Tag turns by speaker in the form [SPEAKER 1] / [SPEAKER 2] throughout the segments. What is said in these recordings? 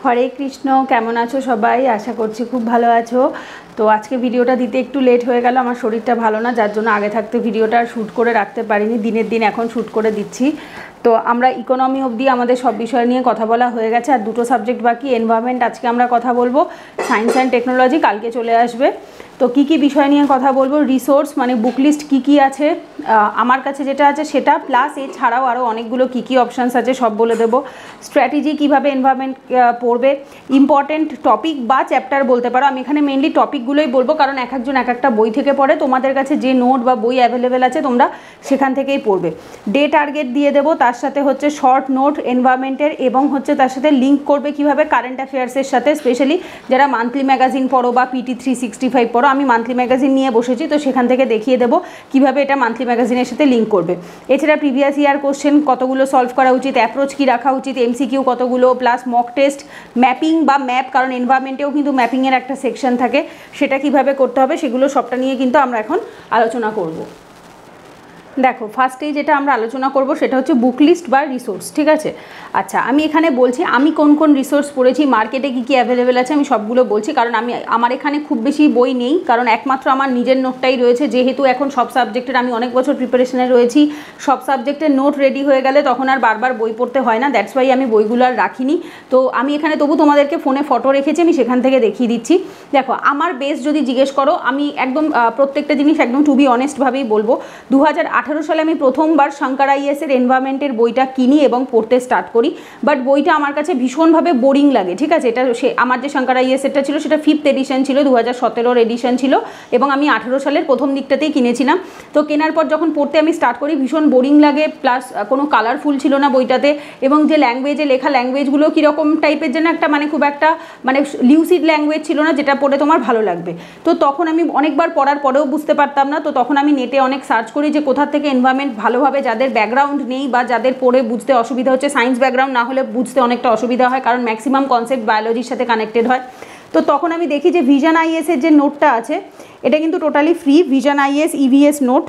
[SPEAKER 1] হরে কৃষ্ণ। কেমন আছো সবাই? আশা করছি খুব ভালো আছো। তো আজকে ভিডিওটা দিতে একটু লেট হয়ে গেল, আমার শরীরটা ভালো না, যার জন্য আগে থাকতে ভিডিওটা শ্যুট করে রাখতে পারিনি। দিনের দিন এখন শ্যুট করে দিচ্ছি। তো আমরা ইকোনমি অবধি আমাদের সব বিষয় নিয়ে কথা বলা হয়ে গেছে, আর দুটো সাবজেক্ট বাকি। এনভায়রনমেন্ট আজকে আমরা কথা বলবো, সায়েন্স অ্যান্ড টেকনোলজি কালকে চলে আসবে। তো কি কি বিষয় নিয়ে কথা বলবো, রিসোর্স মানে বুক লিস্ট কী কী আছে আমার কাছে যেটা আছে সেটা, প্লাস এছাড়াও আরও অনেকগুলো কী কী অপশানস আছে সব বলে দেবো। স্ট্র্যাটেজি কীভাবে এনভায়রনমেন্ট পড়বে, ইম্পর্টেন্ট টপিক বা চ্যাপ্টার বলতে পারো। আমি এখানে মেনলি টপিকগুলোই বলবো, কারণ এক একজন এক একটা বই থেকে পড়ে। তোমাদের কাছে যে নোট বা বই অ্যাভেলেবেল আছে তোমরা সেখান থেকেই পড়বে। ডে টার্গেট দিয়ে দেবো, তার সাথে হচ্ছে শর্ট নোট এনভায়রনমেন্টের, এবং হচ্ছে তার সাথে লিঙ্ক করবে কীভাবে কারেন্ট অ্যাফেয়ার্সের সাথে, স্পেশালি যারা মান্থলি ম্যাগাজিন পড়ো বা পিটি 365 পড়ো। আমি মান্থলি ম্যাগাজিন নিয়ে বসেছি, তো সেখান থেকে দেখিয়ে দেবো কীভাবে এটা মান্থলি ম্যাগাজিনের সাথে লিঙ্ক করবে। এছাড়া প্রিভিয়াস ইয়ার কোশ্চেন কতগুলো সলভ করা উচিত, অ্যাপ্রোচ কী রাখা উচিত, এমসিকিউ কতগুলো, প্লাস মক টেস্ট, ম্যাপিং বা ম্যাপ, কারণ এনভায়রনমেন্টেও কিন্তু ম্যাপিংয়ের একটা সেকশন থাকে, সেটা কিভাবে করতে হবে, সেগুলো সবটা নিয়ে কিন্তু আমরা এখন আলোচনা করব। দেখো, ফার্স্টেই যেটা আমরা আলোচনা করব সেটা হচ্ছে বুক লিস্ট বা রিসোর্স, ঠিক আছে? আচ্ছা, আমি এখানে বলছি আমি কোন কোন রিসোর্স পড়েছি, মার্কেটে কী কী অ্যাভেলেবেল আছে, আমি সবগুলো বলছি। কারণ আমার এখানে খুব বেশি বই নেই, কারণ একমাত্র আমার নিজের নোটটাই রয়েছে। যেহেতু এখন সব সাবজেক্টের আমি অনেক বছর প্রিপারেশনে রয়েছি, সব সাবজেক্টের নোট রেডি হয়ে গেলে তখন আর বারবার বই পড়তে হয় না, দ্যাটস ওয়াই আমি বইগুলো আর রাখিনি। তো আমি এখানে তবু তোমাদেরকে ফোনে ফটো রেখেছি, আমি সেখান থেকে দেখিয়ে দিচ্ছি। দেখো, আমার বেস যদি জিজ্ঞেস করো, আমি একদম প্রত্যেকটা জিনিস একদম টু বি অনেস্টভাবেই বলবো। 2018 সালে আমি প্রথমবার শঙ্কর আইএসের এনভায়রনমেন্টের বইটা কিনি এবং পড়তে স্টার্ট করি। বাট বইটা আমার কাছে ভীষণভাবে বোরিং লাগে, ঠিক আছে? এটা আমার যে শঙ্কর আইএসেরটা ছিল সেটা 5th এডিশন ছিল, 2017 এডিশন ছিল, এবং আমি 18 সালের প্রথম দিকটাতেই কিনেছিলাম। তো কেনার পর যখন পড়তে আমি স্টার্ট করি, ভীষণ বোরিং লাগে, প্লাস কোনো কালারফুল ছিল না বইটাতে, এবং যে ল্যাঙ্গুয়েজে লেখা ল্যাঙ্গুয়েজগুলো কীরকম টাইপের যেন একটা, মানে খুব একটা মানে লিউসিড ল্যাঙ্গুয়েজ ছিল না, যেটা পড়ে তোমার ভালো লাগবে। তো তখন আমি অনেকবার পড়ার পরেও বুঝতে পারতাম না। তো তখন আমি নেটে অনেক সার্চ করি যে কোথা থেকে এনভায়রনমেন্ট ভালোভাবে, যাদের ব্যাকগ্রাউন্ড নেই বা যাদের পড়ে বুঝতে অসুবিধা হচ্ছে, সায়েন্স ব্যাকগ্রাউন্ড না হলে বুঝতে অনেকটা অসুবিধা হয়, কারণ ম্যাক্সিমাম কনসেপ্ট বায়োলজির সাথে কানেক্টেড হয়। তো তখন আমি দেখি যে ভিশন আইএসের যে নোটটা আছে, এটা কিন্তু totally free, vision is EVS note,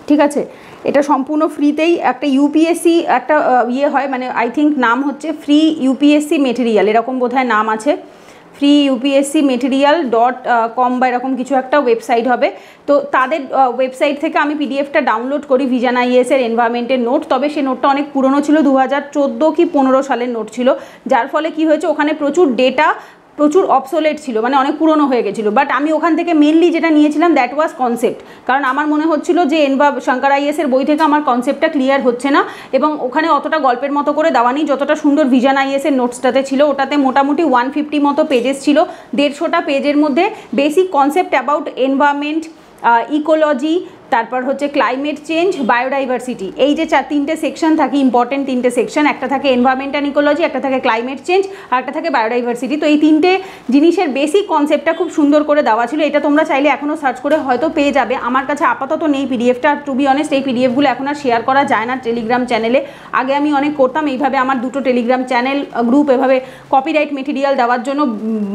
[SPEAKER 1] ঠিক আছে? এটা সম্পূর্ণ ফ্রিতেই একটা ইউপিএসসি একটা হয়, মানে আই থিঙ্ক নাম হচ্ছে ফ্রি ইউপিএসসি মেটেরিয়াল, এরকম বোধহয় নাম আছে, ফ্রি ইউপিএসসি মেটেরিয়াল .com বা এরকম কিছু একটা ওয়েবসাইট হবে। তো তাদের ওয়েবসাইট থেকে আমি পিডিএফটা ডাউনলোড করি, ভিশন আইএসের এনভায়রনমেন্টের নোট। তবে সেই নোটটা অনেক পুরনো ছিল, 2014 কি 15 সালের নোট ছিল, যার ফলে কি হয়েছে, ওখানে প্রচুর ডেটা প্রচুর অবসোলেট ছিল, মানে অনেক পুরনো হয়ে গেছিলো। বাট আমি ওখান থেকে মেনলি যেটা নিয়েছিলাম দ্যাট ওয়াজ কনসেপ্ট, কারণ আমার মনে হচ্ছিল যে শঙ্কর আইএসের বই থেকে আমার কনসেপ্টটা ক্লিয়ার হচ্ছে না, এবং ওখানে অতটা গল্পের মতো করে দেওয়া নেই যতটা সুন্দর ভিশন আইএসের নোটসটাতে ছিল। ওটাতে মোটামুটি 150 মতো পেজেস ছিল, 150টা পেজের মধ্যে basic concept about environment, ecology, তারপর হচ্ছে ক্লাইমেট চেঞ্জ, বায়োডাইভার্সিটি, এই যে তিনটে সেকশন থাকে, ইম্পর্টেন্ট তিনটে সেকশন, একটা থাকে এনভায়রনমেন্ট অ্যান্ড ইকোলজি, একটা থাকে ক্লাইমেট চেঞ্জ, আর একটা থাকে বায়োডাইভার্সিটি। তো এই তিনটে জিনিসের বেসিক কনসেপ্টটা খুব সুন্দর করে দেওয়া ছিল। এটা তোমরা চাইলে এখনও সার্চ করে হয়তো পেয়ে যাবে, আমার কাছে আপাতত নেই পিডিএফটা। টু বি অনেস্ট, এই পিডিএফগুলো এখন আর শেয়ার করা যায় না টেলিগ্রাম চ্যানেলে। আগে আমি অনেক করতাম এইভাবে, আমার দুটো টেলিগ্রাম চ্যানেল গ্রুপ এভাবে কপিরাইট মেটেরিয়াল দেওয়ার জন্য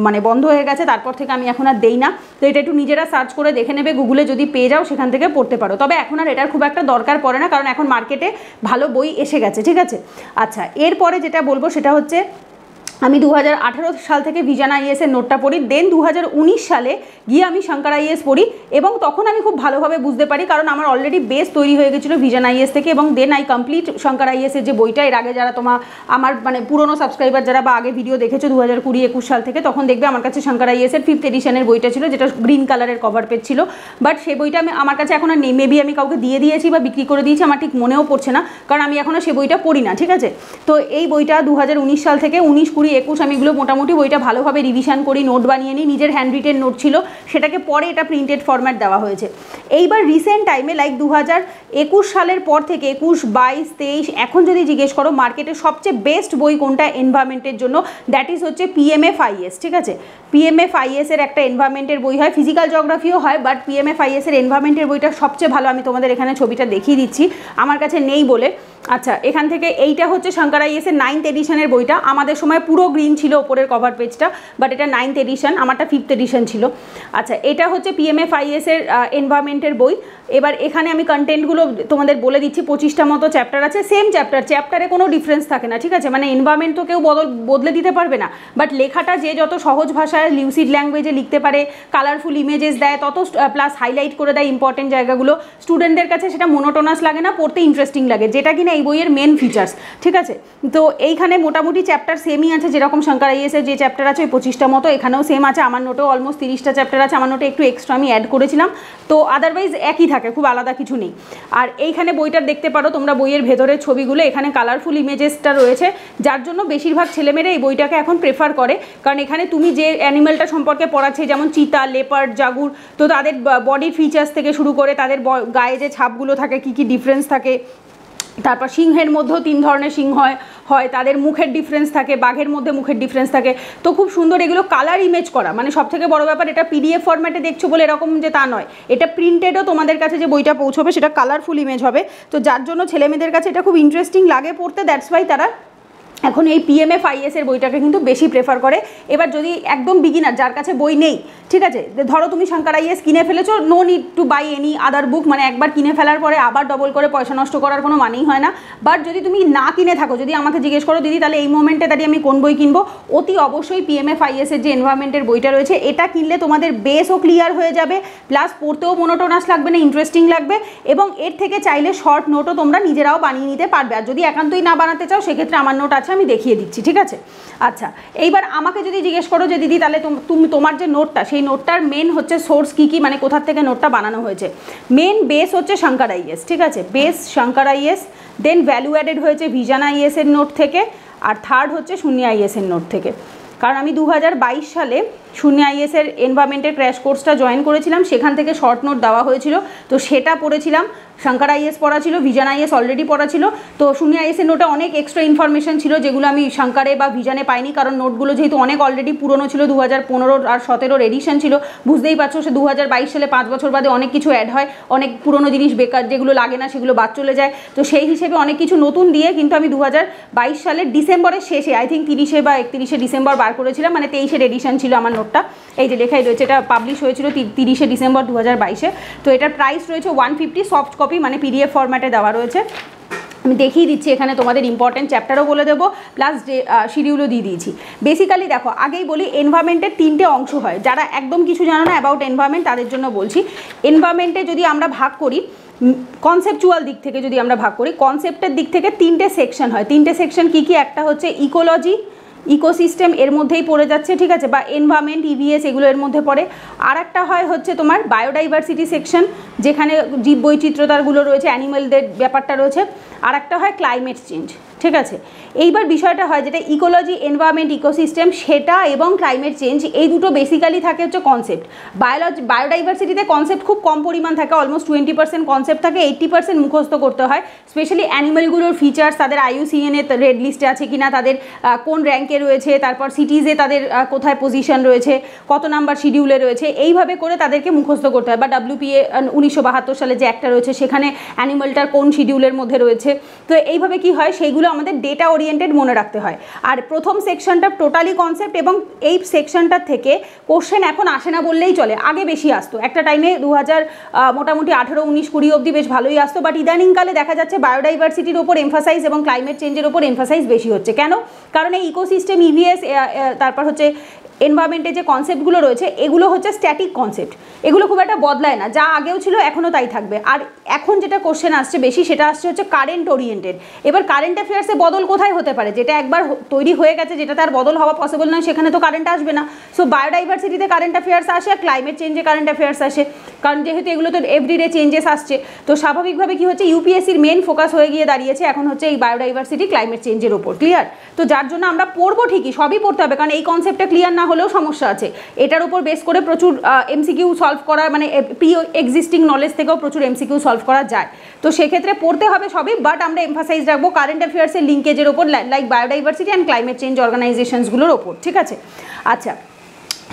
[SPEAKER 1] মানে বন্ধ হয়ে গেছে, তারপর থেকে আমি এখন আর দেই না। তো এটা একটু নিজেরা সার্চ করে দেখে নেবে, গুগলে যদি পেয়ে যাও সেখান থেকে পড়তে পারো। তবে এখন আর এটার খুব একটা দরকার পড়ে না, কারণ এখন মার্কেটে ভালো বই এসে গেছে, ঠিক আছে? আচ্ছা, এরপরে যেটা বলবো সেটা হচ্ছে আমি 2018 সাল থেকে ভিশন আইএসের নোটটা পড়ি, দেন 2019 সালে গিয়ে আমি শঙ্কর আইএস পড়ি, এবং তখন আমি খুব ভালোভাবে বুঝতে পারি, কারণ আমার অলরেডি বেস তৈরি হয়ে গেছিলো ভিশন আইএস থেকে, এবং দেন আই কমপ্লিট শঙ্কর আইএসের যে বইটা। এর আগে যারা আমার মানে পুরনো সাবস্ক্রাইবার যারা বা আগে ভিডিও দেখেছো 2020-21 সাল থেকে, তখন দেখবে আমার কাছে শঙ্কর আইএসের 5th এডিশনের বইটা ছিল, যেটা গ্রিন কালারের কভার পেজ ছিল। বাট সেই বইটা আমার কাছে এখন আর নেই, মেবি আমি কাউকে দিয়ে দিয়েছি বা বিক্রি করে দিয়েছি, আমার ঠিক মনেও পড়ছে না, কারণ আমি এখনও সে বইটা পড়ি না, ঠিক আছে? তো এই বইটা 2019 সাল থেকে 19, 20, 21 আমি এগুলো মোটামুটি বইটা ভালোভাবে রিভিশন করি, নোট বানিয়ে নিই, নিজের হ্যান্ড রিটেন নোট ছিল, সেটাকে পরে এটা প্রিন্টেড ফরম্যাট দেওয়া হয়েছে। এইবার রিসেন্ট টাইমে লাইক 2021 সালের পর থেকে 21, 22, 23, এখন যদি জিজ্ঞেস করো মার্কেটের সবচেয়ে বেস্ট বই কোনটা এনভায়রনমেন্টের জন্য, দ্যাট ইজ হচ্ছে পিএমএফআইএস, ঠিক আছে? পিএমএফআইএস এর একটা এনভায়রনমেন্টের বই হয়, ফিজিক্যাল জিওগ্রাফিও হয়, বাট পিএমএফআইএস এর এনভায়রনমেন্টের বইটা সবচেয়ে ভালো। আমি তোমাদের এখানে ছবিটা দেখিয়ে দিচ্ছি, আমার কাছে নেই বলে। আচ্ছা, এখান থেকে এইটা হচ্ছে শঙ্কর আইএসের 9th এডিশনের বইটা। আমাদের সময় পুরো গ্রিন ছিল ওপরের কভার পেজটা, বাট এটা 9th এডিশন, আমারটা 5th এডিশন ছিল। আচ্ছা, এটা হচ্ছে পিএমএফআইএস এর এনভায়রনমেন্টের বই। এবার এখানে আমি কন্টেন্টগুলো তোমাদের বলে দিচ্ছি, 25টা মতো চ্যাপ্টার আছে, সেম চ্যাপ্টারে কোনো ডিফারেন্স থাকে না, ঠিক আছে, মানে এনভায়রনমেন্ট তো কেউ বদলে দিতে পারবে না, বাট লেখাটা যে যত সহজ ভাষায় লিউসিড ল্যাঙ্গুয়েজে লিখতে পারে, কালারফুল ইমেজেস দেয়, তত প্লাস হাইলাইট করে দেয় ইম্পর্টেন্ট জায়গাগুলো, স্টুডেন্টদের কাছে সেটা মোনোটোনাস লাগে না, পড়তে ইন্টারেস্টিং লাগে, যেটা কিনা এই বইয়ের মেন ফিচার্স, ঠিক আছে। তো এইখানে মোটামুটি চ্যাপ্টার সেমই আছে, যেরকম শঙ্কর আইএসের যে চ্যাপ্টার আছে ওই 25টা মতো এখানেও সেম আছে, আমার নোটেও অলমোস্ট 30টা চ্যাপ্টার আছে, আমার নোটে একটু এক্সট্রা আমি অ্যাড করেছিলাম, তো আদারওয়াইজ একই থাকে, খুব আলাদা কিছু নেই। আর এইখানে বইটা দেখতে পারো তোমরা, বইয়ের ভেতরের ছবিগুলো, এখানে কালারফুল ইমেজেসটা রয়েছে, যার জন্য বেশিরভাগ ছেলেমেয়েরা এই বইটাকে এখন প্রেফার করে, কারণ এখানে তুমি যে অ্যানিমেলটা সম্পর্কে পড়াচ্ছে, যেমন চিতা, লেপার্ড, জাগুর, তো তাদের বডির ফিচার্স থেকে শুরু করে তাদের গায়ে যে ছাপগুলো থাকে, কী কী ডিফারেন্স থাকে, তারপর সিংহের মধ্যেও 3 ধরনের সিংহ হয়, তাদের মুখের ডিফারেন্স থাকে, বাঘের মধ্যে মুখের ডিফারেন্স থাকে, তো খুব সুন্দর এগুলো কালার ইমেজ করা, মানে সব থেকে বড় ব্যাপার এটা পিডিএফ ফরম্যাটে দেখছো বলে এরকম যে তা নয়, এটা প্রিন্টেডও তোমাদের কাছে যে বইটা পৌঁছবে সেটা কালারফুল ইমেজ হবে, তো যার জন্য ছেলেমেয়েদের কাছে এটা খুব ইন্টারেস্টিং লাগে পড়তে, দ্যাটস ওয়াই তারা এখন এই PMFIS এর বইটাকে কিন্তু বেশি প্রেফার করে। এবার যদি একদম বিগিনার, যার কাছে বই নেই, ঠিক আছে, ধরো তুমি শঙ্কর আইএস কিনে ফেলেছো, no need to buy any other book, মানে একবার কিনে ফেলার পরে আবার ডবল করে পয়সা নষ্ট করার কোনো মানেই হয় না, বাট যদি তুমি না কিনে থাকো, যদি আমাকে জিজ্ঞেস করো দিদি তাহলে এই মোমেন্টে দাঁড়িয়ে আমি কোন বই কিনবো, অতি অবশ্যই PMFIS এর যে এনভায়রনমেন্টের বইটা রয়েছে এটা কিনলে তোমাদের বেসও ক্লিয়ার হয়ে যাবে, প্লাস পড়তেও মোনোটোনাস লাগবে না, ইন্টারেস্টিং লাগবে, এবং এর থেকে চাইলে শর্ট নোটও তোমরা নিজেরাও বানিয়ে নিতে পারবে, আর যদি একান্তই না বানাতে চাও সেক্ষেত্রে আমার নোট আছে, আমি দেখিয়ে দিচ্ছি, ঠিক আছে। আচ্ছা, এইবার আমাকে যদি জিজ্ঞেস করো যে দিদি তাহলে তুমি তোমার যে নোটটা, সেই নোটটার মেন হচ্ছে সোর্স কী কী, মানে কোথার থেকে নোটটা বানানো হয়েছে, মেন বেস হচ্ছে শঙ্কর আইএস, ঠিক আছে, base Shankar IAS, then value added হয়েছে ভিশন আইএস এর নোট থেকে, আর থার্ড হচ্ছে শূন্য আইএস এর নোট থেকে, কারণ আমি 2022 সালে শূন্য আইএস এর এনভায়রনমেন্টের ক্র্যাশ কোর্সটা জয়েন করেছিলাম, সেখান থেকে শর্ট নোট দেওয়া হয়েছিল, তো সেটা পড়েছিলাম, শঙ্কর আইএস পড়া ছিল, ভিশন আইএস অলরেডি পড়া ছিল, তো শূন্য আইএস এর নোটে অনেক এক্সট্রা ইনফরমেশন ছিল যেগুলো আমি শঙ্করে বা ভিশনে পাইনি, কারণ নোটগুলো যেহেতু অনেক অলরেডি পুরনো ছিল, 2015 আর 17 এডিশন ছিল, বুঝতেই পারছো সে 2022 সালে 5 বছর বাদে অনেক কিছু অ্যাড হয়, অনেক পুরনো জিনিস বেকার যেগুলো লাগে না সেগুলো বাদ চলে যায়, তো সেই হিসেবে অনেক কিছু নতুন দিয়ে কিন্তু আমি 2022 সালের ডিসেম্বরের শেষে, আই থিঙ্ক 30 বা 31 ডিসেম্বর বার করেছিলাম, মানে 23 এডিশন ছিল আমার নোটটা, এই যে লেখাই রয়েছে, এটা পাবলিশ হয়েছিল 30 ডিসেম্বর 2022, তো এটার প্রাইস রয়েছে 150, সফট কপি মানে PDF ফরম্যাটে দেওয়া রয়েছে, আমি দেখিয়ে দিচ্ছি এখানে, তোমাদের ইম্পর্টেন্ট চ্যাপ্টারও বলে দেবো, প্লাস শিডিউলও দিয়ে দিয়েছি। বেসিক্যালি দেখো, আগেই বলি এনভায়রনমেন্টের 3টে অংশ হয়, যারা একদম কিছু জানো না অ্যাবাউট এনভায়রনমেন্ট তাদের জন্য বলছি। এনভায়রনমেন্টে যদি আমরা ভাগ করি, কনসেপচুয়াল দিক থেকে যদি আমরা ভাগ করি, কনসেপ্টের দিক থেকে 3টে সেকশন হয়, 3টে সেকশন কী কী, একটা হচ্ছে ইকোলজি, ইকোসিস্টেম এর মধ্যেই পড়ে যাচ্ছে, ঠিক আছে, বা এনভায়রনমেন্ট, EVS এগুলো এর মধ্যে পড়ে, আর একটা হয় হচ্ছে তোমার বায়োডাইভার্সিটি সেকশন, যেখানে জীববৈচিত্র্যতাগুলো রয়েছে, অ্যানিমেলদের ব্যাপারটা রয়েছে, আর একটা হয় ক্লাইমেট চেঞ্জ, ঠিক আছে। এইবার বিষয়টা হয় যেটা ইকোলজি, এনভায়রনমেন্ট, ইকোসিস্টেম, সেটা এবং ক্লাইমেট চেঞ্জ, এই দুটো বেসিক্যালি থাকে হচ্ছে কনসেপ্ট। বায়োডাইভার্সিটিতে কনসেপ্ট খুব কম পরিমাণ থাকে, অলমোস্ট 20% কনসেপ্ট থাকে, 80% মুখস্থ করতে হয়, স্পেশালি অ্যানিমেলগুলোর ফিচার্স, তাদের IUCN এর রেড লিস্টে আছে কিনা, তাদের কোন র্যাঙ্কে রয়েছে, তারপর সিটিজে তাদের কোথায় পজিশন রয়েছে, কত নাম্বার শিডিউলে রয়েছে, এইভাবে করে তাদেরকে মুখস্থ করতে হয়, বা WPA 1972 সালে যে একটা রয়েছে সেখানে অ্যানিমেলটার কোন শিডিউলের মধ্যে রয়েছে, তো এইভাবে কি হয় সেইগুলো আমাদের ডেটা ওরিয়েন্টেড মনে রাখতে হয়। আর প্রথম সেকশনটা টোটালি কনসেপ্ট, এবং এই সেকশনটার থেকে কোশ্চেন এখন আসে না বললেই চলে, আগে বেশি আসতো, একটা টাইমে 2000 মোটামুটি 18, 19, 20 অবধি বেশ ভালোই আসতো, বাট ইদানিংকালে দেখা যাচ্ছে বায়োডাইভার্সিটির ওপর এমফাসাইজ এবং ক্লাইমেট চেঞ্জের ওপর এমফাসাইজ বেশি হচ্ছে। কেন? কারণ এই ইকোসিস্টেম, EVS, তারপর হচ্ছে এনভায়রনমেন্টের যে কনসেপ্টগুলো রয়েছে এগুলো হচ্ছে স্ট্যাটিক কনসেপ্ট, এগুলো খুব একটা বদলায় না, যা আগেও ছিল এখনও তাই থাকবে। আর এখন যেটা কোশ্চেন আসছে বেশি সেটা আসছে হচ্ছে কারেন্ট ওরিয়েন্টেড। এবার কারেন্ট অ্যাফেয়ার্সে বদল কোথায় হতে পারে? যেটা একবার তৈরি হয়ে গেছে, যেটা তার বদল হওয়া পসিবল নয়, সেখানে তো কারেন্ট আসবে না। সো বায়োডাইভার্সিটিতে কারেন্ট অ্যাফেয়ার্স আসে, আর ক্লাইমেট চেঞ্জে কারেন্ট অ্যাফেয়ার্স আসে, কারণ যেহেতু এগুলো তো এভরিডে চেঞ্জেস আসছে, তো স্বাভাবিকভাবে কি হচ্ছে, ইউপিএসসির মেন ফোকাস হয়ে গিয়ে দাঁড়িয়েছে এখন হচ্ছে এই বায়োডাইভার্সিটি, ক্লাইমেট চেঞ্জের ওপর। ক্লিয়ার? তো যার জন্য আমরা পড়বো ঠিকই, সবই পড়তে হবে, কারণ এই কনসেপ্টটা ক্লিয়ার না হলেও সমস্যা আছে। এটার উপর বেস করে প্রচুর MCQ সলভ করা, মানে প্রি এক্সিস্টিং নলেজ থেকেও প্রচুর MCQ সলভ করা যায়। তো সেক্ষেত্রে পড়তে হবে সবই, বাট আমরা এমফাসাইজ রাখবো কারেন্ট অ্যাফেয়ার্সের লিঙ্কেজের ওপর, like biodiversity and climate change অর্গানাইজেশনসগুলোর ওপর। ঠিক আছে? আচ্ছা,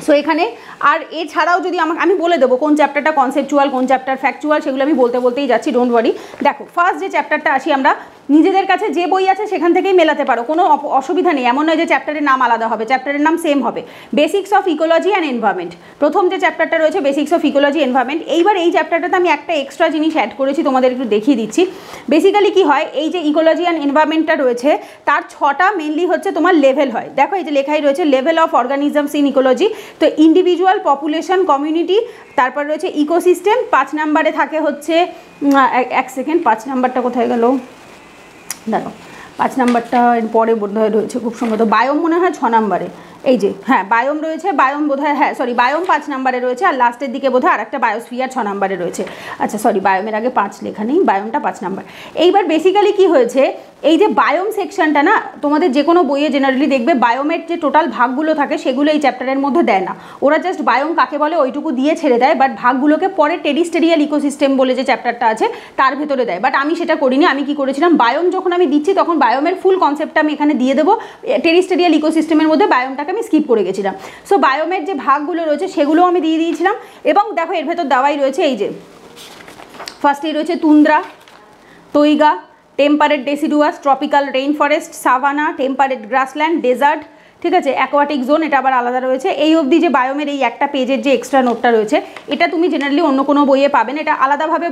[SPEAKER 1] সো এখানে আর এছাড়াও যদি আমি বলে দেবো কোন চ্যাপ্টারটা কনসেপচুয়াল, কোন চ্যাপ্টার ফ্যাকচুয়াল, সেগুলো আমি বলতেই যাচ্ছি, ডোন্ট ওয়ারি। দেখো, ফার্স্ট যে চ্যাপ্টারটা আসি আমরা, নিজেদের কাছে যে বই আছে সেখান থেকেই মেলাতে পারো, কোনো অসুবিধা নেই। এমন নয় যে চ্যাপ্টারের নাম আলাদা হবে, চ্যাপ্টারের নাম সেম হবে। Basics of ecology and environment, প্রথম যে চ্যাপ্টারটা রয়েছে বেসিক্স অফ ইকোলজি এনভায়রনমেন্ট। এইবার এই চ্যাপ্টারটাতে আমি একটা এক্সট্রা জিনিস অ্যাড করেছি, তোমাদের একটু দেখিয়ে দিচ্ছি। বেসিক্যালি কি হয়, এই যে ইকোলজি অ্যান্ড এনভায়রনমেন্টটা রয়েছে তার 6টা মেনলি হচ্ছে তোমার লেভেল হয়। দেখো এই যে লেখাই রয়েছে level of organisms in ecology. তো ইন্ডিভিজুয়াল, পপুলেশন, কমিউনিটি, তারপর রয়েছে ইকোসিস্টেম। 5 নম্বরে থাকে হচ্ছে এক সেকেন্ড, 5 নাম্বারটা কোথায় গেল, দেখো 5 নাম্বারটা এর পরে বোধহয় রয়েছে খুব সম্ভবত বায়োম, মনে হয় 6 নম্বরে। এই যে হ্যাঁ বায়োম রয়েছে, বায়োম বোধহয়, হ্যাঁ সরি বায়োম 5 নম্বরে রয়েছে, আর লাস্টের দিকে বোধহয় আরেকটা বায়োস্ফিয়ার 6 নম্বরে রয়েছে। আচ্ছা সরি, বায়োমের আগে 5 লেখা নেই, বায়োমটা 5 নাম্বার। এইবার বেসিক্যালি কি হয়েছে, এই যে বায়োম সেকশনটা না, তোমাদের যে কোনো বইয়ে জেনারেলি দেখবে বায়োমের যে টোটাল ভাগগুলো থাকে সেগুলো এই চ্যাপ্টারের মধ্যে দেয় না, ওরা জাস্ট বায়োম কাকে বলে ওইটুকু দিয়ে ছেড়ে দেয়, বাট ভাগগুলোকে পরে টেরিস্টেরিয়াল ইকোসিস্টেম বলে যে চ্যাপ্টারটা আছে তার ভেতরে দেয়। বাট আমি সেটা করিনি, আমি কি করেছিলাম, বায়োম যখন আমি দিচ্ছি তখন বায়োমের ফুল কনসেপ্টটা আমি এখানে দিয়ে দেবো, টেরিস্টেরিয়াল ইকোসিস্টেমের মধ্যে বায়োমটাকে আমি স্কিপ করে গেছিলাম। সো বায়োমের যে ভাগগুলো রয়েছে সেগুলো আমি দিয়ে দিয়েছিলাম। এবং দেখো এর ভেতর দেওয়াই রয়েছে, এই যে ফার্স্টেই রয়েছে tundra, taiga, temperate deciduous, tropical rain forest, savanna, temperate grassland, desert, ঠিক আছে, অ্যাকোয়াটিক জোন, এটা আবার আলাদা রয়েছে। এই অবধি যে বায়োমের এই একটা পেজের যে এক্সট্রা নোটটা রয়েছে এটা তুমি জেনারেলি অন্য কোনো বইয়ে পাবেন, এটা আলাদাভাবে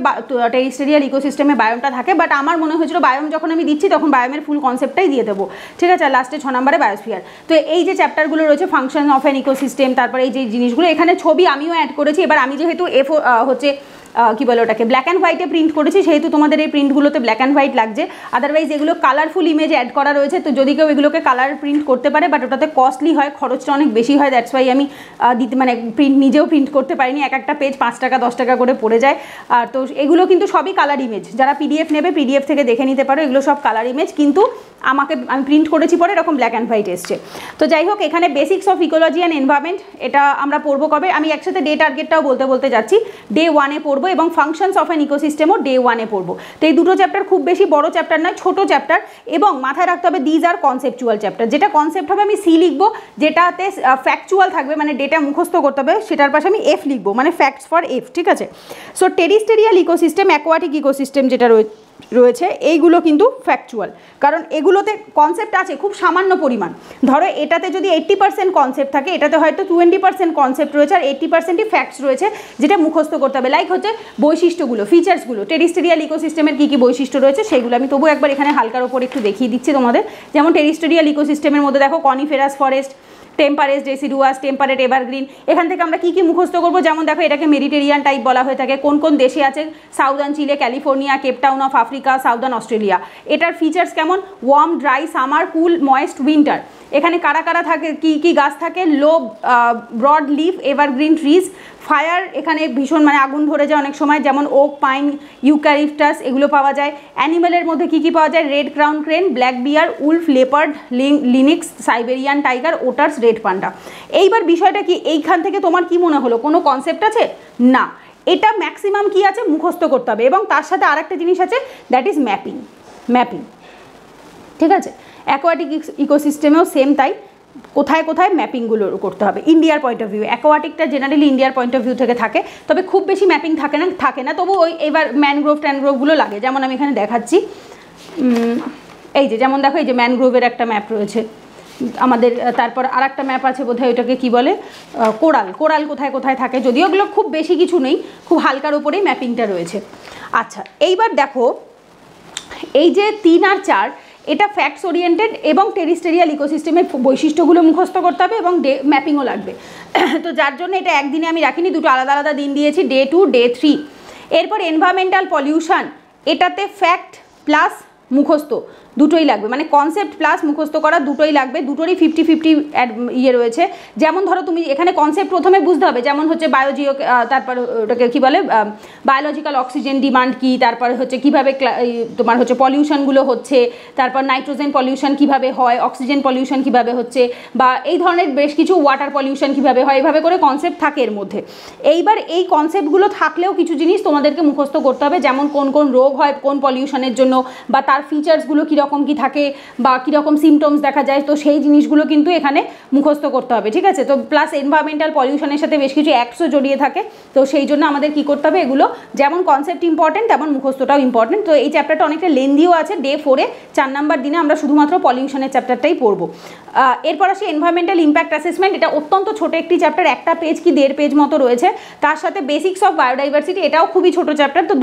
[SPEAKER 1] টেরিস্টেরিয়াল ইকোসিস্টেমে বায়োমটা থাকে। বাট আমার মনে হয়েছিল বায়োম যখন আমি দিচ্ছি তখন বায়োমের ফুল কনসেপ্টটাই দিয়ে দেবো, ঠিক আছে। লাস্টে 6 নম্বরে বায়োস্ফিয়ার। তো এই যে চ্যাপ্টারগুলো রয়েছে ফাংশন অফ অ্যান ইকোসিস্টেম, তারপরে এই যে জিনিসগুলো, এখানে ছবি আমিও অ্যাড করেছি। এবার আমি যেহেতু হচ্ছে কি বলে ওটাকে ব্ল্যাক অ্যান্ড হোয়াইটে প্রিন্ট করেছি, সেহেতু তোমাদের এই প্রিন্টগুলোতে ব্ল্যাক অ্যান্ড হোয়াইট লাগছে। আদারওয়াইজ এগুলো কালারফুল ইমেজ অ্যাড করা রয়েছে, তো যদি কেউ এগুলোকে কালার প্রিন্ট করতে পারে, বাট ওটাতে কস্টলি হয়, খরচটা অনেক বেশি হয়, দ্যাটস ওয়াই আমি মানে প্রিন্ট নিজেও প্রিন্ট করতে পারিনি। একটা পেজ 5 টাকা 10 টাকা করে পড়ে যায়। আর তো এগুলো কিন্তু সবই কালার ইমেজ, যারা পিডিএফ নেবে পিডিএফ থেকে দেখে নিতে পারো, এগুলো সব কালার ইমেজ, কিন্তু আমি প্রিন্ট করেছি পরে এরকম ব্ল্যাক অ্যান্ড হোয়াইট এসছে। তো যাই হোক, এখানে basics of ecology and environment এটা আমরা পড়বো কবে, আমি একসাথে ডে টার্গেটটাও বলতে যাচ্ছি। ডে 1-এ পড়বো, এবং ফাংশনস অফ অ্যান ইকোসিস্টেমও ডে 1-এ পড়বো। তো এই দুটো চ্যাপ্টার খুব বেশি বড় চ্যাপ্টার নয়, ছোটো চ্যাপ্টার, এবং মাথায় রাখতে হবে দিজ আর কনসেপচুয়াল চ্যাপ্টার। যেটা কনসেপ্ট হবে আমি সি লিখবো, যেটাতে ফ্যাকচুয়াল থাকবে মানে ডেটা মুখস্থ করতে হবে সেটার পাশে আমি এফ লিখবো, মানে ফ্যাক্টস ফর এফ, ঠিক আছে। সো টেরিস্টেরিয়াল ইকোসিস্টেম, অ্যাকোয়াটিক ইকোসিস্টেম যেটা রয়েছে এইগুলো কিন্তু ফ্যাকচুয়াল, কারণ এগুলোতে কনসেপ্ট আছে খুব সামান্য পরিমাণ। ধরো এটাতে যদি 80% কনসেপ্ট থাকে, এটাতে হয়তো 20% কনসেপ্ট রয়েছে, আর 80%ই ফ্যাক্টস রয়েছে যেটা মুখস্থ করতে হবে। লাইক হচ্ছে বৈশিষ্ট্যগুলো, ফিচার্সগুলো, টেরিস্টেরিয়াল ইকোসিস্টেমের কী কী বৈশিষ্ট্য রয়েছে সেগুলো আমি তবু একবার এখানে হালকার ওপর একটু দেখিয়ে দিচ্ছি তোমাদের। যেমন টেরিস্টেরিয়াল ইকোসিস্টেমের মধ্যে দেখো coniferous forest, temperate deciduous, temperate evergreen, এখান থেকে আমরা কী কী মুখস্থ করবো, যেমন দেখো এটাকে মেডিটেরিয়ান টাইপ বলা হয়ে থাকে। কোন কোন দেশে আছে, southern Chile, California, Cape Town of Africa, southern Australia. এটার ফিচার্স কেমন, warm, dry, summer, cool, moist, winter. এখানে কারা কারা থাকে, কী কী গাছ থাকে, low broad leaf evergreen trees. Fire, এখানে ভীষণ মানে আগুন ধরে যায় অনেক সময়, যেমন ওক, পাইন, ইউক্যালিপটাস, এগুলো পাওয়া যায়। অ্যানিমেলের মধ্যে কী কী পাওয়া যায়, red crown crane, black bear, wolf, leopard, lynx, Siberian tiger, otters, red panda. এইবার বিষয়টা কি, এইখান থেকে তোমার কি মনে হলো কোনো কনসেপ্ট আছে? না, এটা ম্যাক্সিমাম কি আছে মুখস্থ করতে হবে, এবং তার সাথে আরেকটা জিনিস আছে, দ্যাট ইজ ম্যাপিং, ঠিক আছে। অ্যাকোয়াটিক ইকোসিস্টেমেও সেম তাই, কোথায় কোথায় ম্যাপিংগুলো করতে হবে ইন্ডিয়ার পয়েন্ট অফ ভিউ। অ্যাকোয়াটিকটা জেনারেলি ইন্ডিয়ার পয়েন্ট অফ ভিউ থেকে থাকে, তবে খুব বেশি ম্যাপিং থাকে না, তবু ওই এবার ম্যানগ্রোভ ট্যানগ্রোভগুলো লাগে। যেমন আমি এখানে দেখাচ্ছি, এই যে যেমন দেখো এই যে ম্যানগ্রোভের একটা ম্যাপ রয়েছে আমাদের, তারপর আর একটা ম্যাপ আছে বোধহয় ওটাকে কী বলে, কোরাল কোথায় কোথায় থাকে, যদিও ওগুলো খুব বেশি কিছু নেই, খুব হালকার উপরেই ম্যাপিংটা রয়েছে। আচ্ছা, এইবার দেখো এই যে 3 আর 4 এটা ফ্যাক্টস ওরিয়েন্টেড, এবং টেরিস্টেরিয়াল ইকোসিস্টেমের বৈশিষ্ট্যগুলো মুখস্থ করতে হবে, এবং ম্যাপিংও লাগবে। তো যার জন্য এটা একদিনে আমি রাখিনি, দুটো আলাদা আলাদা দিন দিয়েছি, ডে 2, ডে 3। এরপর এনভায়রনমেন্টাল পলিউশন, এটাতে ফ্যাক্ট প্লাস মুখস্থ দুটোই লাগবে, মানে কনসেপ্ট প্লাস মুখস্থ করা দুটোই লাগবে, দুটোরই 50-50 ইয়ে রয়েছে। যেমন ধরো তুমি এখানে কনসেপ্ট প্রথমে বুঝতে হবে, যেমন হচ্ছে তারপর ওটাকে কী বলে, বায়োলজিক্যাল অক্সিজেন ডিমান্ড কী, তারপর হচ্ছে কীভাবে তোমার হচ্ছে পলিউশনগুলো হচ্ছে, তারপর নাইট্রোজেন পলিউশন কীভাবে হয়, অক্সিজেন পলিউশন কীভাবে হচ্ছে, বা এই ধরনের বেশ কিছু ওয়াটার পলিউশন কীভাবে হয়, এইভাবে করে কনসেপ্ট থাকে এর মধ্যে। এইবার এই কনসেপ্টগুলো থাকলেও কিছু জিনিস তোমাদেরকে মুখস্থ করতে হবে, যেমন কোন কোন রোগ হয় কোন পলিউশনের জন্য, বা তার ফিচার্সগুলো কীরকম কীরকম কী থাকে বা কীরকম সিমটমস দেখা যায়, তো সেই জিনিসগুলো কিন্তু এখানে মুখস্থ করতে হবে, ঠিক আছে। তো প্লাস এনভায়রনমেন্টাল পলিউশনের সাথে বেশ কিছু অ্যাক্টসও জড়িয়ে থাকে, তো সেই জন্য আমাদের কী করতে হবে, এগুলো যেমন কনসেপ্ট ইম্পর্টেন্ট তেমন মুখস্থটাও ইম্পর্টেন্ট। তো এই চ্যাপ্টারটা অনেকটা লেন্দিও আছে। ডে 4-এ 4 নাম্বার দিনে আমরা শুধুমাত্র পলিউশনের চ্যাপ্টারটাই পড়বো। এরপর আসি এনভায়রনমেন্টাল ইম্প্যাক্ট অ্যাসেসমেন্ট। এটা অত্যন্ত ছোট একটি চ্যাপ্টার, একটা পেজ কি 1.5 পেজ মতো রয়েছে। তার সাথে বেসিক্স অফ বায়োডাইভার্সিটি, এটাও খুবই ছোট চ্যাপ্টার। তো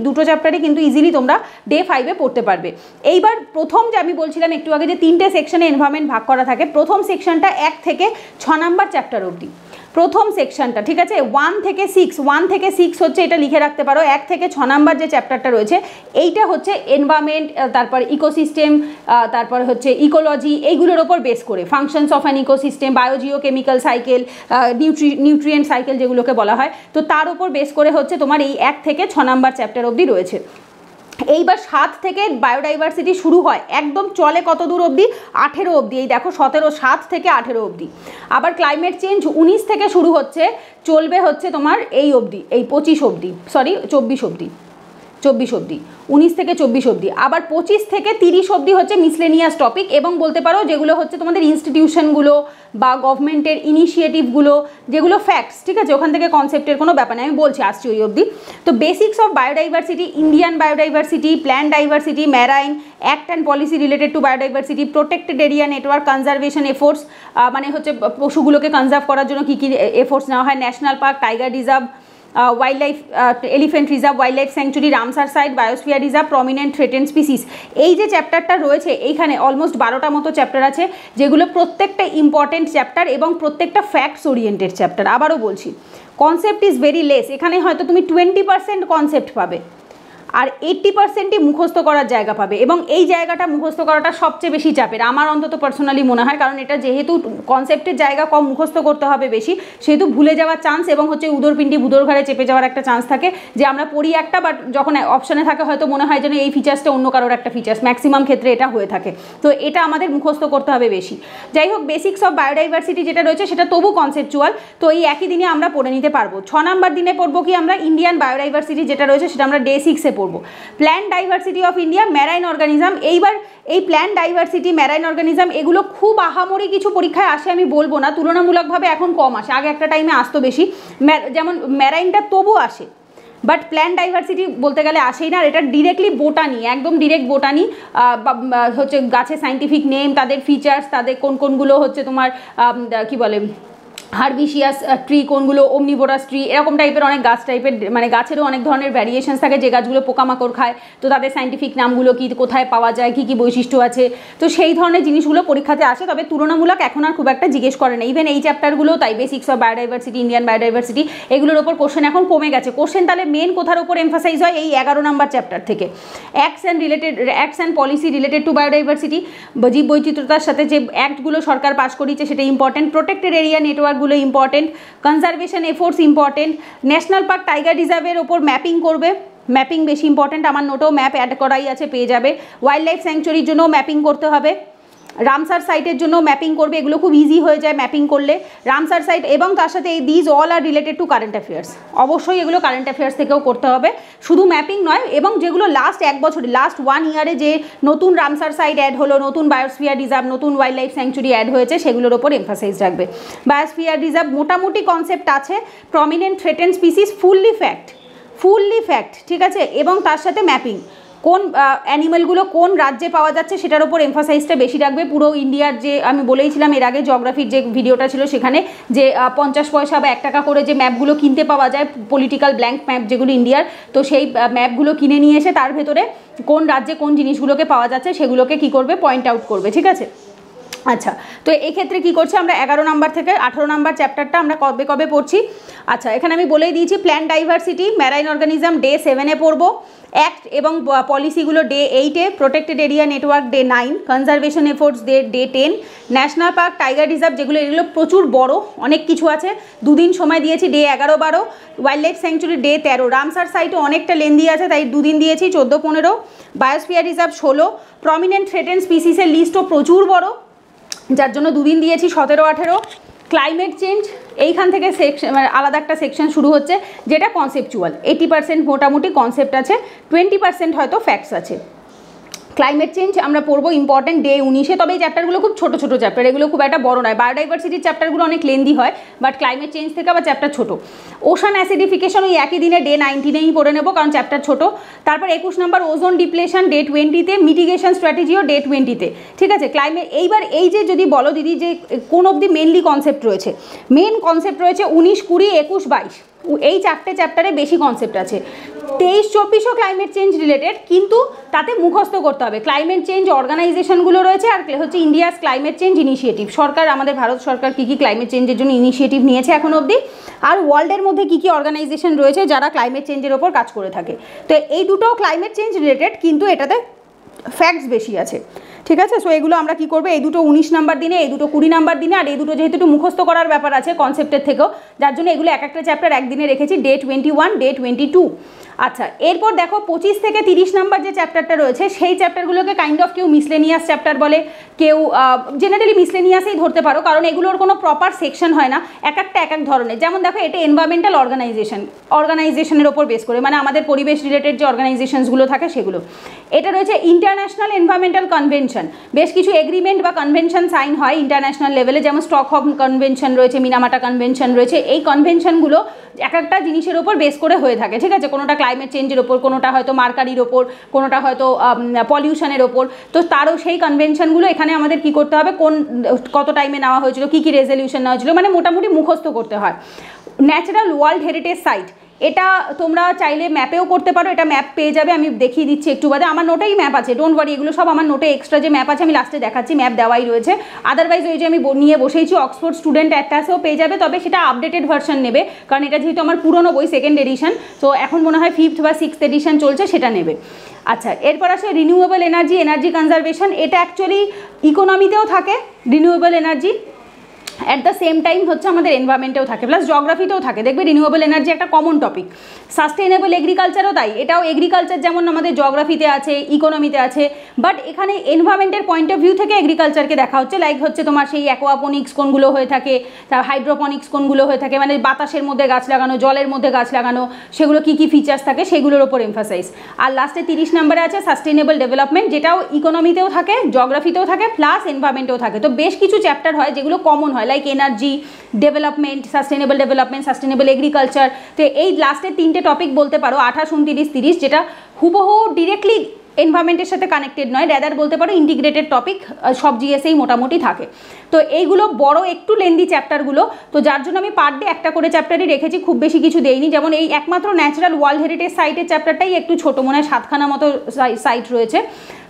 [SPEAKER 1] দুটো চ্যাপ্টারে কিন্তু ইজিলি তোমরা ডে 5-এ পড়তে পারবে। এইবার প্রথম যে আমি বলছিলাম একটু আগে যে 3টে সেকশনে এনভায়রনমেন্ট ভাগ করা থাকে, প্রথম সেকশনটা 1 থেকে 6 নাম্বার চ্যাপ্টার অবধি প্রথম সেকশনটা, ঠিক আছে। 1 থেকে 6 হচ্ছে, এটা লিখে রাখতে পারো, 1 থেকে 6 নাম্বার যে চ্যাপ্টারটা রয়েছে এইটা হচ্ছে এনভায়রনমেন্ট, তারপর ইকোসিস্টেম, তারপর হচ্ছে ইকোলজি, এইগুলোর ওপর বেস করে functions of an ecosystem, biogeochemical cycle, nutrient cycle যেগুলোকে বলা হয়, তো তার ওপর বেস করে হচ্ছে তোমার এই 1 থেকে 6 নাম্বার চ্যাপ্টার অবধি রয়েছে। এইবার 7 থেকে বায়োডাইভার্সিটি শুরু হয়, একদম চলে কত দূর অবধি, 18 অবধি। এই দেখো 7 থেকে 18 অবধি। আবার ক্লাইমেট চেঞ্জ 19 থেকে শুরু হচ্ছে, চলবে হচ্ছে তোমার এই অবধি, এই 24 অবধি, 24 অবধি, 19 থেকে 24 অবধি। আবার 25 থেকে 30 অবধি হচ্ছে মিসলেনিয়াস টপিক, এবং বলতে পারো যেগুলো হচ্ছে তোমাদের ইনস্টিটিউশনগুলো বা গভর্নমেন্টের ইনিশিয়েটিভগুলো, যেগুলো ফ্যাক্টস, ঠিক আছে, ওখান থেকে কনসেপ্টের কোনো ব্যাপার নেই, আমি বলছি আসছি ওই অবধি। তো basics of biodiversity, Indian biodiversity, plant diversity, marine, act and policy related to biodiversity, protected area network, conservation efforts, মানে হচ্ছে পশুগুলোকে কনজার্ভ করার জন্য কী কী এফোর্টস নেওয়া হয়, national park, tiger reserve, wild life, elephant reserve, wild life sanctuary, Ramsar site, biosphere reserve, prominent threatened species. এই যে চ্যাপ্টারটা রয়েছে এইখানে অলমোস্ট 12টা মতো চ্যাপ্টার আছে, যেগুলো প্রত্যেকটা ইম্পর্টেন্ট চ্যাপ্টার এবং প্রত্যেকটা ফ্যাক্টস ওরিয়েন্টেড চ্যাপ্টার। আবারও বলছি, কনসেপ্ট ইজ ভেরি লেস, এখানে হয়তো তুমি 20% কনসেপ্ট পাবে আর 80%ই মুখস্থ করার জায়গা পাবে, এবং এই জায়গাটা মুখস্থ করাটা সবচেয়ে বেশি চাপের আমার অন্তত পার্সোনালি মনে হয়, কারণ এটা যেহেতু কনসেপ্টের জায়গা কম, মুখস্থ করতে হবে বেশি, সেহেতু ভুলে যাওয়ার চান্স এবং হচ্ছে উদরপিণ্ডি বুদর ঘাড়ে চেপে যাওয়ার একটা চান্স থাকে, যে আমরা পড়ি একটা, বাট যখন অপশানে থাকে হয়তো মনে হয় যেন এই ফিচার্সটা অন্য কারোর একটা ফিচার্স, ম্যাক্সিমাম ক্ষেত্রে এটা হয়ে থাকে। তো এটা আমাদের মুখস্থ করতে হবে বেশি। যাই হোক, বেসিক্স অফ বায়োডাইভার্সিটি যেটা রয়েছে সেটা তবু কনসেপচুয়াল, তো এই একই দিনে আমরা পড়ে নিতে পারবো। 6 নাম্বার দিনে পড়বো কি আমরা, ইন্ডিয়ান বায়োডাইভার্সিটি যেটা রয়েছে সেটা আমরা ডে 6-এ পড়বো। Plant diversity of India, marine organism. এইবার এই প্ল্যান্ট ডাইভার্সিটি, ম্যারাইন অর্গানিজম, এগুলো খুব আহামরি কিছু পরীক্ষায় আসে আমি বলবো না, তুলনামূলকভাবে এখন কম আসে, আগে একটা টাইমে আসতো বেশি, যেমন ম্যারাইনটা তবু আসে, বাট প্ল্যান্ট ডাইভার্সিটি বলতে গেলে আসেই না। এটা ডিরেক্টলি বোটানি, একদম ডিরেক্ট বোটানি, হচ্ছে গাছের সাইন্টিফিক নেম, তাদের ফিচার্স, তাদের কোনগুলো হচ্ছে তোমার কি বলে হার্বিশিয়াস ট্রি, কোনগুলো ওমনিভোরাস ট্রি, এরকম টাইপের অনেক গাছ টাইপের, মানে গাছেরও অনেক ধরনের ভ্যারিয়েশনস থাকে, যে গাছগুলো পোকামাকড় খায়, তো তাদের সাইন্টিফিক নামগুলো কি, কোথায় পাওয়া যায়, কী কী বৈশিষ্ট্য আছে, তো সেই ধরনের জিনিসগুলো পরীক্ষাতে আসে, তবে তুলনামূলক এখন আর খুব একটা জিজ্ঞেস করে না। ইভেন এই চ্যাপ্টারগুলো তাই, basics of biodiversity, Indian biodiversity, এগুলোর ওপর কোশ্চেন এখন কমে গেছে। কোশ্চেন তাহলে মেন কোথার ওপর এমফাসাইজ হয়, এই 11 নাম্বার চ্যাপ্টার থেকে। Acts and policy related to biodiversity, জীব বৈচিত্র্যতার সাথে যে অ্যাক্টগুলো সরকার পাস করিয়েছে সেটা ইম্পর্টেন্ট, প্রোটেক্টেড এরিয়া নেটওয়ার্কগুলো important, conservation efforts important, national park, tiger রিজার্ভের ওপর ম্যাপিং করবে, ম্যাপিং বেশি ইম্পর্টেন্ট, আমার নোটেও ম্যাপ অ্যাড করাই আছে, পেয়ে যাবে। ওয়াইল্ড লাইফ স্যাংচুরির জন্য ম্যাপিং করতে হবে, রামসার সাইটের জন্য ম্যাপিং করবে, এগুলো খুব ইজি হয়ে যায় ম্যাপিং করলে, রামসার সাইট, এবং তার সাথে এই these all are related to current affairs, অবশ্যই এগুলো কারেন্ট অ্যাফেয়ার্স থেকেও করতে হবে, শুধু ম্যাপিং নয়, এবং যেগুলো লাস্ট 1 বছরে, লাস্ট 1 ইয়ারে যে নতুন রামসার সাইট অ্যাড হলো, নতুন বায়োস্ফিয়ার রিজার্ভ, নতুন ওয়াইল্ড লাইফ স্যাংচুরি অ্যাড হয়েছে, সেগুলোর ওপর এমফাসাইজ রাখবে। বায়োস্ফিয়ার রিজার্ভ মোটামুটি কনসেপ্ট আছে, prominent threatened species fully fact, ঠিক আছে, এবং তার সাথে ম্যাপিং, কোন অ্যানিমেলগুলো কোন রাজ্যে পাওয়া যাচ্ছে সেটার উপর এমফাসাইজটা বেশি রাখবে। পুরো ইন্ডিয়ার, যে আমি বলেইছিলাম এর আগে জিওগ্রাফির যে ভিডিওটা ছিল সেখানে, যে 50 পয়সা বা 1 টাকা করে যে ম্যাপগুলো কিনতে পাওয়া যায়, পলিটিক্যাল ব্ল্যাঙ্ক ম্যাপ যেগুলো ইন্ডিয়ার, তো সেই ম্যাপগুলো কিনে নিয়ে এসে তার ভেতরে কোন রাজ্যে কোন জিনিসগুলোকে পাওয়া যাচ্ছে সেগুলোকে কি করবে, পয়েন্ট আউট করবে, ঠিক আছে। আচ্ছা, তো এই ক্ষেত্রে কী করছে, আমরা 11 নাম্বার থেকে 18 নাম্বার চ্যাপ্টারটা আমরা কবে পড়ছি। আচ্ছা, এখানে আমি বলেই দিয়েছি, plant diversity, marine organism day 7-এ পড়বো, অ্যাক্ট এবং পলিসিগুলো ডে 8-এ, protected area network day 9, conservation efforts day 10, national park, tiger reserve, এগুলো প্রচুর বড়, অনেক কিছু আছে, 2 দিন সময় দিয়েছি, day 11-12, wild life sanctuary day 13, Ramsar সাইটও অনেকটা লেন্দি আছে তাই 2 দিন দিয়েছি, 14-15, বায়োস্ফিয়ার রিজার্ভ 16, প্রমিনেন্ট থ্রেটেন্ড স্পিসিসের লিস্টও প্রচুর বড়, যার জন্য 2 দিন দিয়েছি, 17-18, ক্লাইমেট চেঞ্জ, এইখান থেকে সেকশন, আলাদা একটা সেকশন শুরু হচ্ছে, যেটা কনসেপচুয়াল, 80% মোটামুটি কনসেপ্ট আছে, 20% হয়তো ফ্যাক্টস আছে। ক্লাইমেট চেঞ্জ আমরা পড়বো ইম্পর্টেন্ট ডে 19-এ। তবে এই চ্যাপ্টারগুলো খুব ছোটো ছোটো চ্যাপ্টার, এগুলো খুব একটা বড় নয়। বায়োডাইভার্সিটির চ্যাপ্টারগুলো অনেক লেন্দি হয়, বাট ক্লাইমেট চেঞ্জ থেকে আবার চ্যাপ্টার ছোটো। ওশান অ্যাসিডিফিকেশন ওই একই দিনে ডে 19-এই পড়ে নেবো, কারণ চ্যাপ্টার ছোটো। তারপর 21 নম্বর ওজোন ডিপ্লেশন ডে 20-তে, মিটিগেশন স্ট্র্যাটেজিও ডে 20-তে। ঠিক আছে, ক্লাইমেট এইবার এই যে যদি বলো দিদি যে কোন অবধি মেনলি কনসেপ্ট রয়েছে, মেন কনসেপ্ট রয়েছে 19, 20, 21, 22, এই চারটে চ্যাপ্টারে বেশি কনসেপ্ট আছে। 23-24ও ক্লাইমেট চেঞ্জ রিলেটেড, কিন্তু তাতে মুখস্থ করতে হবে। ক্লাইমেট চেঞ্জ অর্গানাইজেশনগুলো রয়েছে, আর হচ্ছে ইন্ডিয়াস ক্লাইমেট চেঞ্জ ইনিশিয়েটিভ। সরকার, আমাদের ভারত সরকার কী কী ক্লাইমেট চেঞ্জের জন্য ইনিশিয়েটিভ নিয়েছে এখন অবধি, আর ওয়ার্ল্ডের মধ্যে কী কী অর্গানাইজেশন রয়েছে যারা ক্লাইমেট চেঞ্জের ওপর কাজ করে থাকে। তো এই দুটো ক্লাইমেট চেঞ্জ রিলেটেড, কিন্তু এটাতে ফ্যাক্টস বেশি আছে। ঠিক আছে, সো এগুলো আমরা কি করবো, এই দুটো 19 নাম্বার দিনে, এই দুটো 20 নাম্বার দিনে, আর এই দুটো যেহেতু একটু মুখস্থ করার ব্যাপার আছে কনসেপ্টের থেকেও, যার জন্য এগুলো এক একটা চ্যাপ্টার একদিনে রেখেছি, ডে 21, ডে 22। আচ্ছা, এরপর দেখো 25 থেকে 30 নাম্বার যে চ্যাপ্টারটা রয়েছে, সেই চ্যাপ্টারগুলোকে কাইন্ড অফ কেউ মিসলেনিয়াস চ্যাপ্টার বলে, কেউ জেনারেলি মিসলেনিয়াসেই ধরতে পারো, কারণ এগুলোর কোনো প্রপার সেকশন হয় না, এক একটা এক এক ধরনের। যেমন দেখো, এটা এনভায়রনমেন্টাল অর্গানাইজেশনের ওপর বেস করে, মানে আমাদের পরিবেশ রিলেটেড যে অর্গানাইজেশনসগুলো থাকে সেগুলো। এটা রয়েছে ইন্টারন্যাশনাল এনভায়রনমেন্টাল কনভেনশন, বেশ কিছু এগ্রিমেন্ট বা কনভেনশন সাইন হয় ইন্টারন্যাশনাল লেভেলে, যেমন স্টকহোম কনভেনশন রয়েছে, মিনামাটা কনভেনশন রয়েছে। এই কনভেনশনগুলো এক একটা জিনিসের ওপর বেস করে হয়ে থাকে। ঠিক আছে, কোনোটা ক্লাইমেট চেঞ্জের ওপর, কোনোটা হয়তো মার্কারির ওপর, কোনোটা হয়তো পলিউশনের ওপর। তো তারও সেই কনভেনশনগুলো এখানে আমাদের কি করতে হবে, কত টাইমে নেওয়া হয়েছিল, কী কী রেজলিউশন নেওয়া হয়েছিল, মানে মোটামুটি মুখস্থ করতে হয়। ন্যাচারাল ওয়ার্ল্ড হেরিটেজ সাইট, এটা তোমরা চাইলে ম্যাপেও করতে পারো, এটা ম্যাপ পেয়ে যাবে, আমি দেখিয়ে দিচ্ছি একটু বাদে। আমার নোটেই ম্যাপ আছে, ডোন্ট ওয়ারি, এগুলো সব আমার নোটে এক্সট্রা যে ম্যাপ আছে আমি লাস্টে দেখাচ্ছি, ম্যাপ দেওয়াই রয়েছে। আদারওয়াইজ ওই যে আমি নিয়ে বসেইছি অক্সফোর্ড স্টুডেন্ট অ্যাটলাসেও পেয়ে যাবে, তবে সেটা আপডেটেড ভার্সন নেবে, কারণ এটা যেহেতু আমার পুরনো বই, 2nd এডিশন, তো এখন মনে হয় 5th বা 6th এডিশন চলছে, সেটা নেবে। আচ্ছা, এরপর আসে রিনিউয়েবল এনার্জি কনজারভেশন। এটা অ্যাকচুয়ালি ইকোনমিতেও থাকে renewable energy, at the same time হচ্ছে আমাদের এনভায়রনমেন্টেও থাকে, প্লাস জিওগ্রাফিতেও থাকে। দেখবে রিনিউয়েবল এনার্জি একটা কমন টপিক। সাস্টেইনেবল এগ্রিকালচারও তাই, এটাও এগ্রিকালচার যেমন আমাদের জিওগ্রাফিতে আছে, ইকোনমিতে আছে, বাট এখানে এনভায়রনমেন্টের পয়েন্ট অফ ভিউ থেকে এগ্রিকালচারকে দেখা হচ্ছে। লাইক হচ্ছে তোমার সেই অ্যাকোয়াপনিক্স কোনগুলো হয়ে থাকে, তার হাইড্রোপনিক্স কোনগুলো হয়ে থাকে, মানে বাতাসের মধ্যে গাছ লাগানো, জলের মধ্যে গাছ লাগানো, সেগুলো কী কী ফিচার্স থাকে সেগুলোর ওপর এমফাসাইজ। আর লাস্টে 30 নম্বরে আছে সাস্টেইনেবল ডেভেলপমেন্ট, যেটাও ইকোনমিতেও থাকে, জিওগ্রাফিতেও থাকে, প্লাস এনভায়রনমেন্টেও থাকে। তো বেশ কিছু চ্যাপ্টার হয় যেগুলো কমন হয়, like energy, development, sustainable agriculture. তো এই লাস্টের 3টে টপিক বলতে পারো 28, 29, 30, যেটা হুবহু ডিরেক্টলি এনভায়রনমেন্টের সাথে কানেক্টেড নয়, র্যাদার বলতে পারো ইন্টিগ্রেটেড টপিক, সব জিএসেই মোটামুটি থাকে। তো এইগুলো বড় একটু লেন্দি চ্যাপ্টারগুলো, তো যার জন্য আমি পার ডে একটা করে চ্যাপ্টারই রেখেছি, খুব বেশি কিছু দেইনি। যেমন এই একমাত্র ন্যাচারাল ওয়ার্ল্ড হেরিটেজ সাইটের চ্যাপ্টারটাই একটু ছোটো, মনে হয় 7খানা মতো সাইট রয়েছে,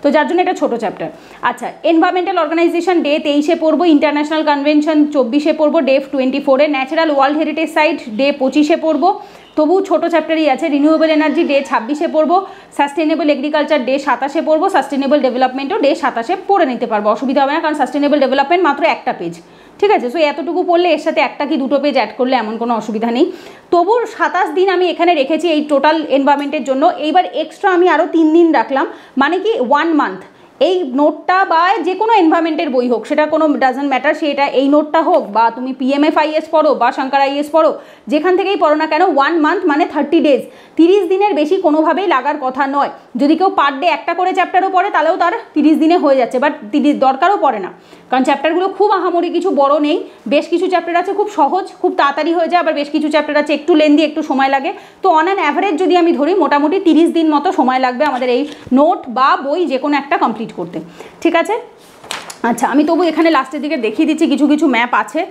[SPEAKER 1] তো যার জন্য এটা ছোটো চ্যাপ্টার। আচ্ছা, এনভায়রনমেন্টাল অর্গানাইজেশন ডে 23-এ পড়বো, ইন্টারন্যাশনাল কনভেনশন 24-এ পড়বো, ডে 24-এ, natural world heritage site day 25-এ পড়বো, তবু ছোটো চ্যাপ্টারই আছে। রিনিউয়েবল এনার্জি ডে 26-এ পড়বো, সাস্টেনেবল এগ্রিকালচার ডে 27-এ পড়বো, সাস্টেনেবল ডেভেলপমেন্টও ডে 27-এ পড়ে নিতে পারবো, অসুবিধা হবে না, কারণ সাস্টেনেবল ডেভেলপমেন্ট মাত্র একটা পেজ। ঠিক আছে, সো এতটুকু পড়লে এর সাথে একটা কি দুটো পেজ অ্যাড করলে এমন কোনো অসুবিধা নেই। তবু 27 দিন আমি এখানে রেখেছি এই টোটাল এনভায়রনমেন্টের জন্য। এইবার এক্সট্রা আমি আরও 3 দিন রাখলাম, মানে কি 1 মান্থ। এই নোটটা বা যে কোনো এনভায়রনমেন্টের বই হোক, সেটা কোনো ডাজন্ট ম্যাটার, সেটা এই নোটটা হোক বা তুমি PMFIS পড়ো বা শঙ্কর IAS পড়ো, যেখান থেকেই পড়ো না কেন, 1 মান্থ মানে 30 ডেজ, 30 দিনের বেশি কোনোভাবেই লাগার কথা নয়। যদি কেউ পার ডে একটা করে চ্যাপ্টারও পড়ে তাহলেও তার 30 দিনে হয়ে যাচ্ছে, বাট 30 দরকারও পড়ে না, কারণ চ্যাপ্টারগুলো খুব আহামরি কিছু বড় নেই। বেশ কিছু চ্যাপ্টার আছে খুব সহজ, খুব তাড়াতাড়ি হয়ে যায়, আবার বেশ কিছু চ্যাপ্টার আছে একটু লেন্দি, একটু সময় লাগে। তো অন অ্যান অ্যাভারেজ যদি আমি ধরি, মোটামুটি 30 দিন মতো সময় লাগবে আমাদের এই নোট বা বই যে কোনো একটা কমপ্লিট করতে। ঠিক আছে, আচ্ছা, আমি তবু এখানে লাস্টের দিকে দেখিয়ে দিচ্ছি কিছু কিছু ম্যাপ আছে।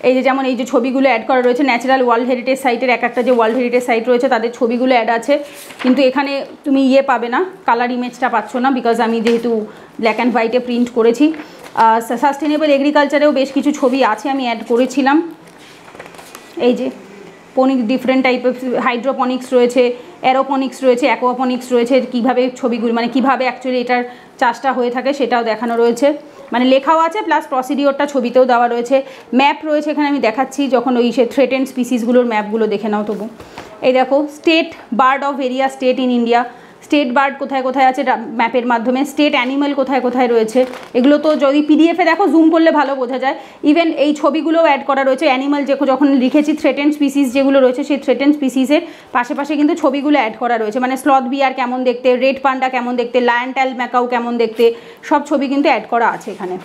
[SPEAKER 1] এই যে যেমন এই যে ছবিগুলো অ্যাড করা রয়েছে, ন্যাচারাল ওয়ার্ল্ড হেরিটেজ সাইটের এক একটা যে ওয়ার্ল্ড হেরিটেজ সাইট রয়েছে তাদের ছবিগুলো অ্যাড আছে, কিন্তু এখানে তুমি পাবে না, কালার ইমেজটা পাচ্ছ না, বিকজ আমি যেহেতু ব্ল্যাক অ্যান্ড হোয়াইটে প্রিন্ট করেছি। সাস্টেনেবল এগ্রিকালচারেও বেশ কিছু ছবি আছে, আমি অ্যাড করেছিলাম। এই যে ডিফারেন্ট টাইপের হাইড্রোপনিক্স রয়েছে, অ্যারোপনিক্স রয়েছে, অ্যাকোয়াপনিক্স রয়েছে, কীভাবে ছবিগুলো মানে কীভাবে অ্যাকচুয়ালি এটার চাষটা হয়ে থাকে সেটাও দেখানো রয়েছে, মানে লেখাও আছে, প্লাস প্রসিডিওরটা ছবিতেও দেওয়া রয়েছে। ম্যাপ রয়েছে এখানে, আমি দেখাচ্ছি, যখন ওই সে থ্রেটেন্ড স্পিসিসগুলোর ম্যাপগুলো দেখে নাও তবু। এই দেখো, state bird of area state in India, state bird কোথায় কোথায় আছে ম্যাপের মাধ্যমে, স্টেট অ্যানিমাল কোথায় কোথায় রয়েছে, এগুলো তো যদি পিডিএফে দেখো জুম করলে ভালো বোঝা যায়। ইভেন এই ছবিগুলোও অ্যাড করা রয়েছে, অ্যানিমাল যখন লিখেছি থ্রেটেন্ড স্পিসিস যেগুলো রয়েছে সেই থ্রেটেন্ড স্পিসিসের পাশে কিন্তু ছবিগুলো অ্যাড করা রয়েছে, মানে স্লথ বিয়ার কেমন দেখতে, রেড পান্ডা কেমন দেখতে, লায়ন টেল ম্যাকাও কেমন দেখতে, সব ছবি কিন্তু অ্যাড করা আছে এখানে,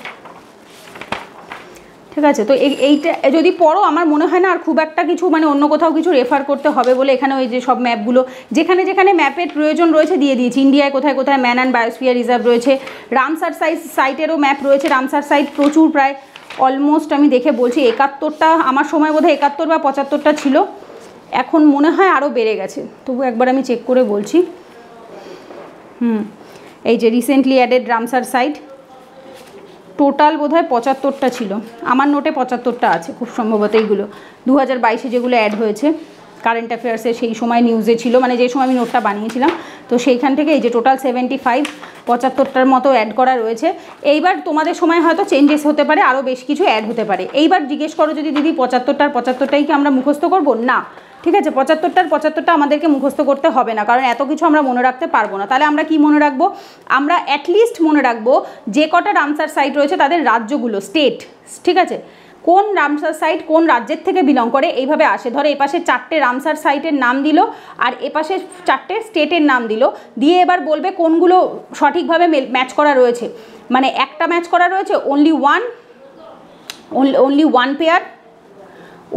[SPEAKER 1] ঠিক আছে। তো এইটা যদি পড়ো আমার মনে হয় না আর খুব একটা কিছু মানে অন্য কোথাও কিছু রেফার করতে হবে বলে, এখানে ওই যে সব ম্যাপগুলো যেখানে যেখানে ম্যাপের প্রয়োজন রয়েছে দিয়ে দিয়েছি। ইন্ডিয়ায় কোথায় কোথায় ম্যান অ্যান্ড বায়োস্ফিয়ার রিজার্ভ রয়েছে, রামসার সাইটেরও ম্যাপ রয়েছে, রামসার সাইট প্রচুর, প্রায় অলমোস্ট আমি দেখে বলছি 71টা, আমার সময় বোধহয় 71 বা 75টা ছিল, এখন মনে হয় আরও বেড়ে গেছে, তবু একবার আমি চেক করে বলছি। এই যে recently added Ramsar site, total বোধহয় 75টা ছিল, আমার নোটে 75টা আছে খুব সম্ভবত। এইগুলো 2022-এ যেগুলো অ্যাড হয়েছে কারেন্ট অ্যাফেয়ার্সে, সেই সময় নিউজে ছিল, মানে যে সময় আমি নোটটা বানিয়েছিলাম, তো সেইখান থেকে এই যে টোটাল 75, 75টার মতো অ্যাড করা রয়েছে। এইবার তোমাদের সময় হয়তো চেঞ্জেস হতে পারে, আরও বেশ কিছু অ্যাড হতে পারে। এইবার জিজ্ঞেস করো যদি দিদি 75টাই কি আমরা মুখস্থ করবো? না, ঠিক আছে, 75টা আমাদেরকে মুখস্থ করতে হবে না, কারণ এত কিছু আমরা মনে রাখতে পারবো না। তাহলে আমরা কি মনে রাখবো? আমরা অ্যাটলিস্ট মনে রাখবো যে কটা রামসার সাইট রয়েছে তাদের রাজ্যগুলো, স্টেট, ঠিক আছে, কোন রামসার সাইট কোন রাজ্যের থেকে বিলং করে, এইভাবে আসে। ধরো এপাশে 4টে রামসার সাইটের নাম দিল আর এপাশে 4টে স্টেটের নাম দিল, দিয়ে এবার বলবে কোনগুলো সঠিকভাবে ম্যাচ করা রয়েছে, মানে একটা ম্যাচ করা রয়েছে, only one pair,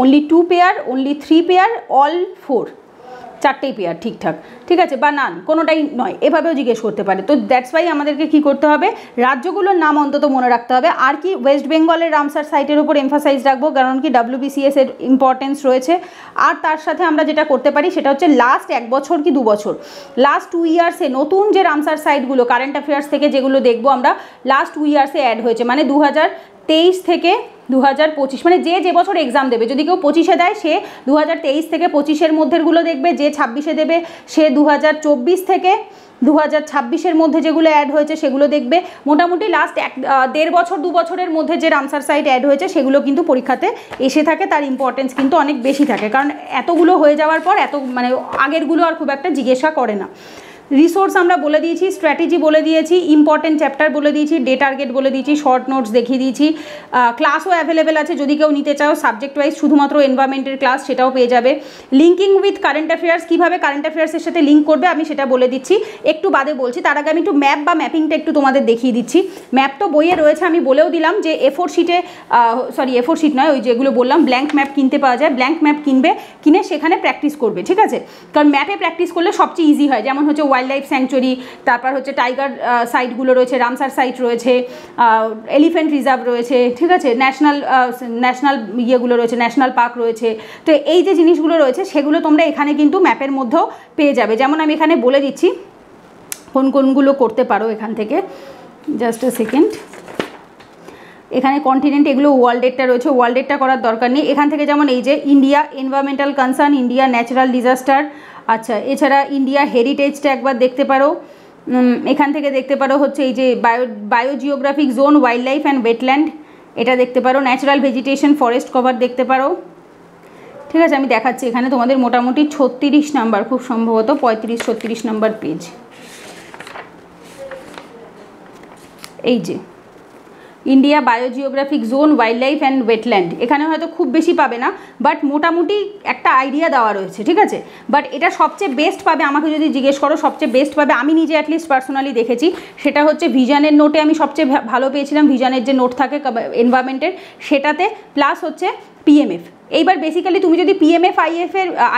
[SPEAKER 1] only 2 pair, only 3 pair, all 4, 4টেই পেয়ার ঠিকঠাক, ঠিক আছে, বা নান কোনোটাই নয়, এভাবেও জিজ্ঞেস করতে পারে। তো দ্যাটস ওয়াই আমাদেরকে কি করতে হবে, রাজ্যগুলোর নাম অন্তত মনে রাখতে হবে। আর কি, ওয়েস্ট বেঙ্গলের রামসার সাইটের উপর এমফাসাইজ রাখবো, কারণ কি WBCS এর ইম্পর্টেন্স রয়েছে। আর তার সাথে আমরা যেটা করতে পারি সেটা হচ্ছে লাস্ট 1 বছর কি 2 বছর, লাস্ট 2 ইয়ার্সে নতুন যে রামসার সাইটগুলো কারেন্ট অ্যাফেয়ার্স থেকে যেগুলো দেখবো আমরা, লাস্ট 2 ইয়ার্সে অ্যাড হয়েছে, মানে 2023 থেকে 2025, মানে যে বছর এক্সাম দেবে, যদি কেউ 25-এ দেয় সে 2023 থেকে 25-এর মধ্যেগুলো দেখবে, যে 26-এ দেবে সে 2024 থেকে 2026-এর মধ্যে যেগুলো অ্যাড হয়েছে সেগুলো দেখবে। মোটামুটি লাস্ট 1.5 বছর 2 বছরের মধ্যে যে রামসার সাইট অ্যাড হয়েছে সেগুলো কিন্তু পরীক্ষাতে এসে থাকে, তার ইম্পর্টেন্স কিন্তু অনেক বেশি থাকে, কারণ এতগুলো হয়ে যাওয়ার পর মানে আগেরগুলো আর খুব একটা জিজ্ঞাসা করে না। রিসোর্স আমরা বলে দিয়েছি, স্ট্র্যাটেজি বলে দিয়েছি, ইম্পর্টেন্ট চ্যাপ্টার বলে দিয়েছি, ডে টার্গেট বলে দিয়েছি, শর্ট নোটস দেখিয়ে দিয়েছি, ক্লাসও অ্যাভেলেবেল আছে, যদি কেউ নিতে চাও সাবজেক্ট ওয়াইজ শুধুমাত্র এনভায়রনমেন্টের ক্লাস সেটাও পেয়ে যাবে। লিঙ্কিং উইথ কারেন্ট অ্যাফেয়ার্স, কীভাবে কারেন্ট অ্যাফেয়ার্সের সাথে লিঙ্ক করবে আমি সেটা বলে দিচ্ছি, একটু বাদে বলছি। তার আগে আমি একটু ম্যাপ বা ম্যাপিংটা একটু তোমাদের দেখিয়ে দিচ্ছি। ম্যাপ তো বইয়ে রয়েছে, আমি বলেও দিলাম যে A4 শিটে, A4 শিট নয়, ওই যেগুলো বললাম ব্ল্যাঙ্ক ম্যাপ কিনতে পাওয়া যায়, ব্ল্যাঙ্ক ম্যাপ কিনে সেখানে প্র্যাকটিস করবে, ঠিক আছে, কারণ ম্যাপে প্র্যাকটিস করলে সবচেয়ে ইজি হয়। যেমন হচ্ছে ওয়াইল্ড লাইফ স্যাংচুরি, তারপর হচ্ছে টাইগার সাইটগুলো রয়েছে, রামসার সাইট রয়েছে, এলিফ্যান্ট রিজার্ভ রয়েছে, ঠিক আছে, ন্যাশনাল ইয়েগুলো রয়েছে, ন্যাশনাল পার্ক রয়েছে। তো এই যে জিনিসগুলো রয়েছে সেগুলো তোমরা এখানে কিন্তু ম্যাপের মধ্যেও পেয়ে যাবে। যেমন আমি এখানে বলে দিচ্ছি কোনগুলো করতে পারো এখান থেকে, জাস্ট এ সেকেন্ড। এখানে কন্টিনেন্ট, এগুলো ওয়ার্ল্ডেরটা রয়েছে, ওয়ার্ল্ডেরটা করার দরকার নেই। এখান থেকে যেমন এই যে India environmental concern, India natural disaster, আচ্ছা, এছাড়া ইন্ডিয়া হেরিটেজটা একবার দেখতে পারো। এখান থেকে দেখতে পারো হচ্ছে এই যে biogeographic zone, wildlife and wetland, এটা দেখতে পারো। ন্যাচারাল ভেজিটেশন, ফরেস্ট কভার দেখতে পারো, ঠিক আছে, আমি দেখাচ্ছি এখানে তোমাদের মোটামুটি 36 নাম্বার, খুব সম্ভবত 35-36 নাম্বার পেজ। এই যে India biogeographic zone, wildlife and wetland, এখানে হয়তো খুব বেশি পাবে না, বাট মোটামুটি একটা আইডিয়া দেওয়া রয়েছে, ঠিক আছে। বাট এটা সবচেয়ে বেস্ট পাবে, আমাকে যদি জিজ্ঞেস করো সবচেয়ে বেস্ট পাবে, আমি নিজে অ্যাটলিস্ট পার্সোনালি দেখেছি, সেটা হচ্ছে ভিশনের নোটে আমি সবচেয়ে ভালো পেয়েছিলাম, ভিশনের যে নোট থাকে এনভায়রনমেন্টের সেটাতে, প্লাস হচ্ছে PMF। এইবার বেসিক্যালি তুমি যদি PMF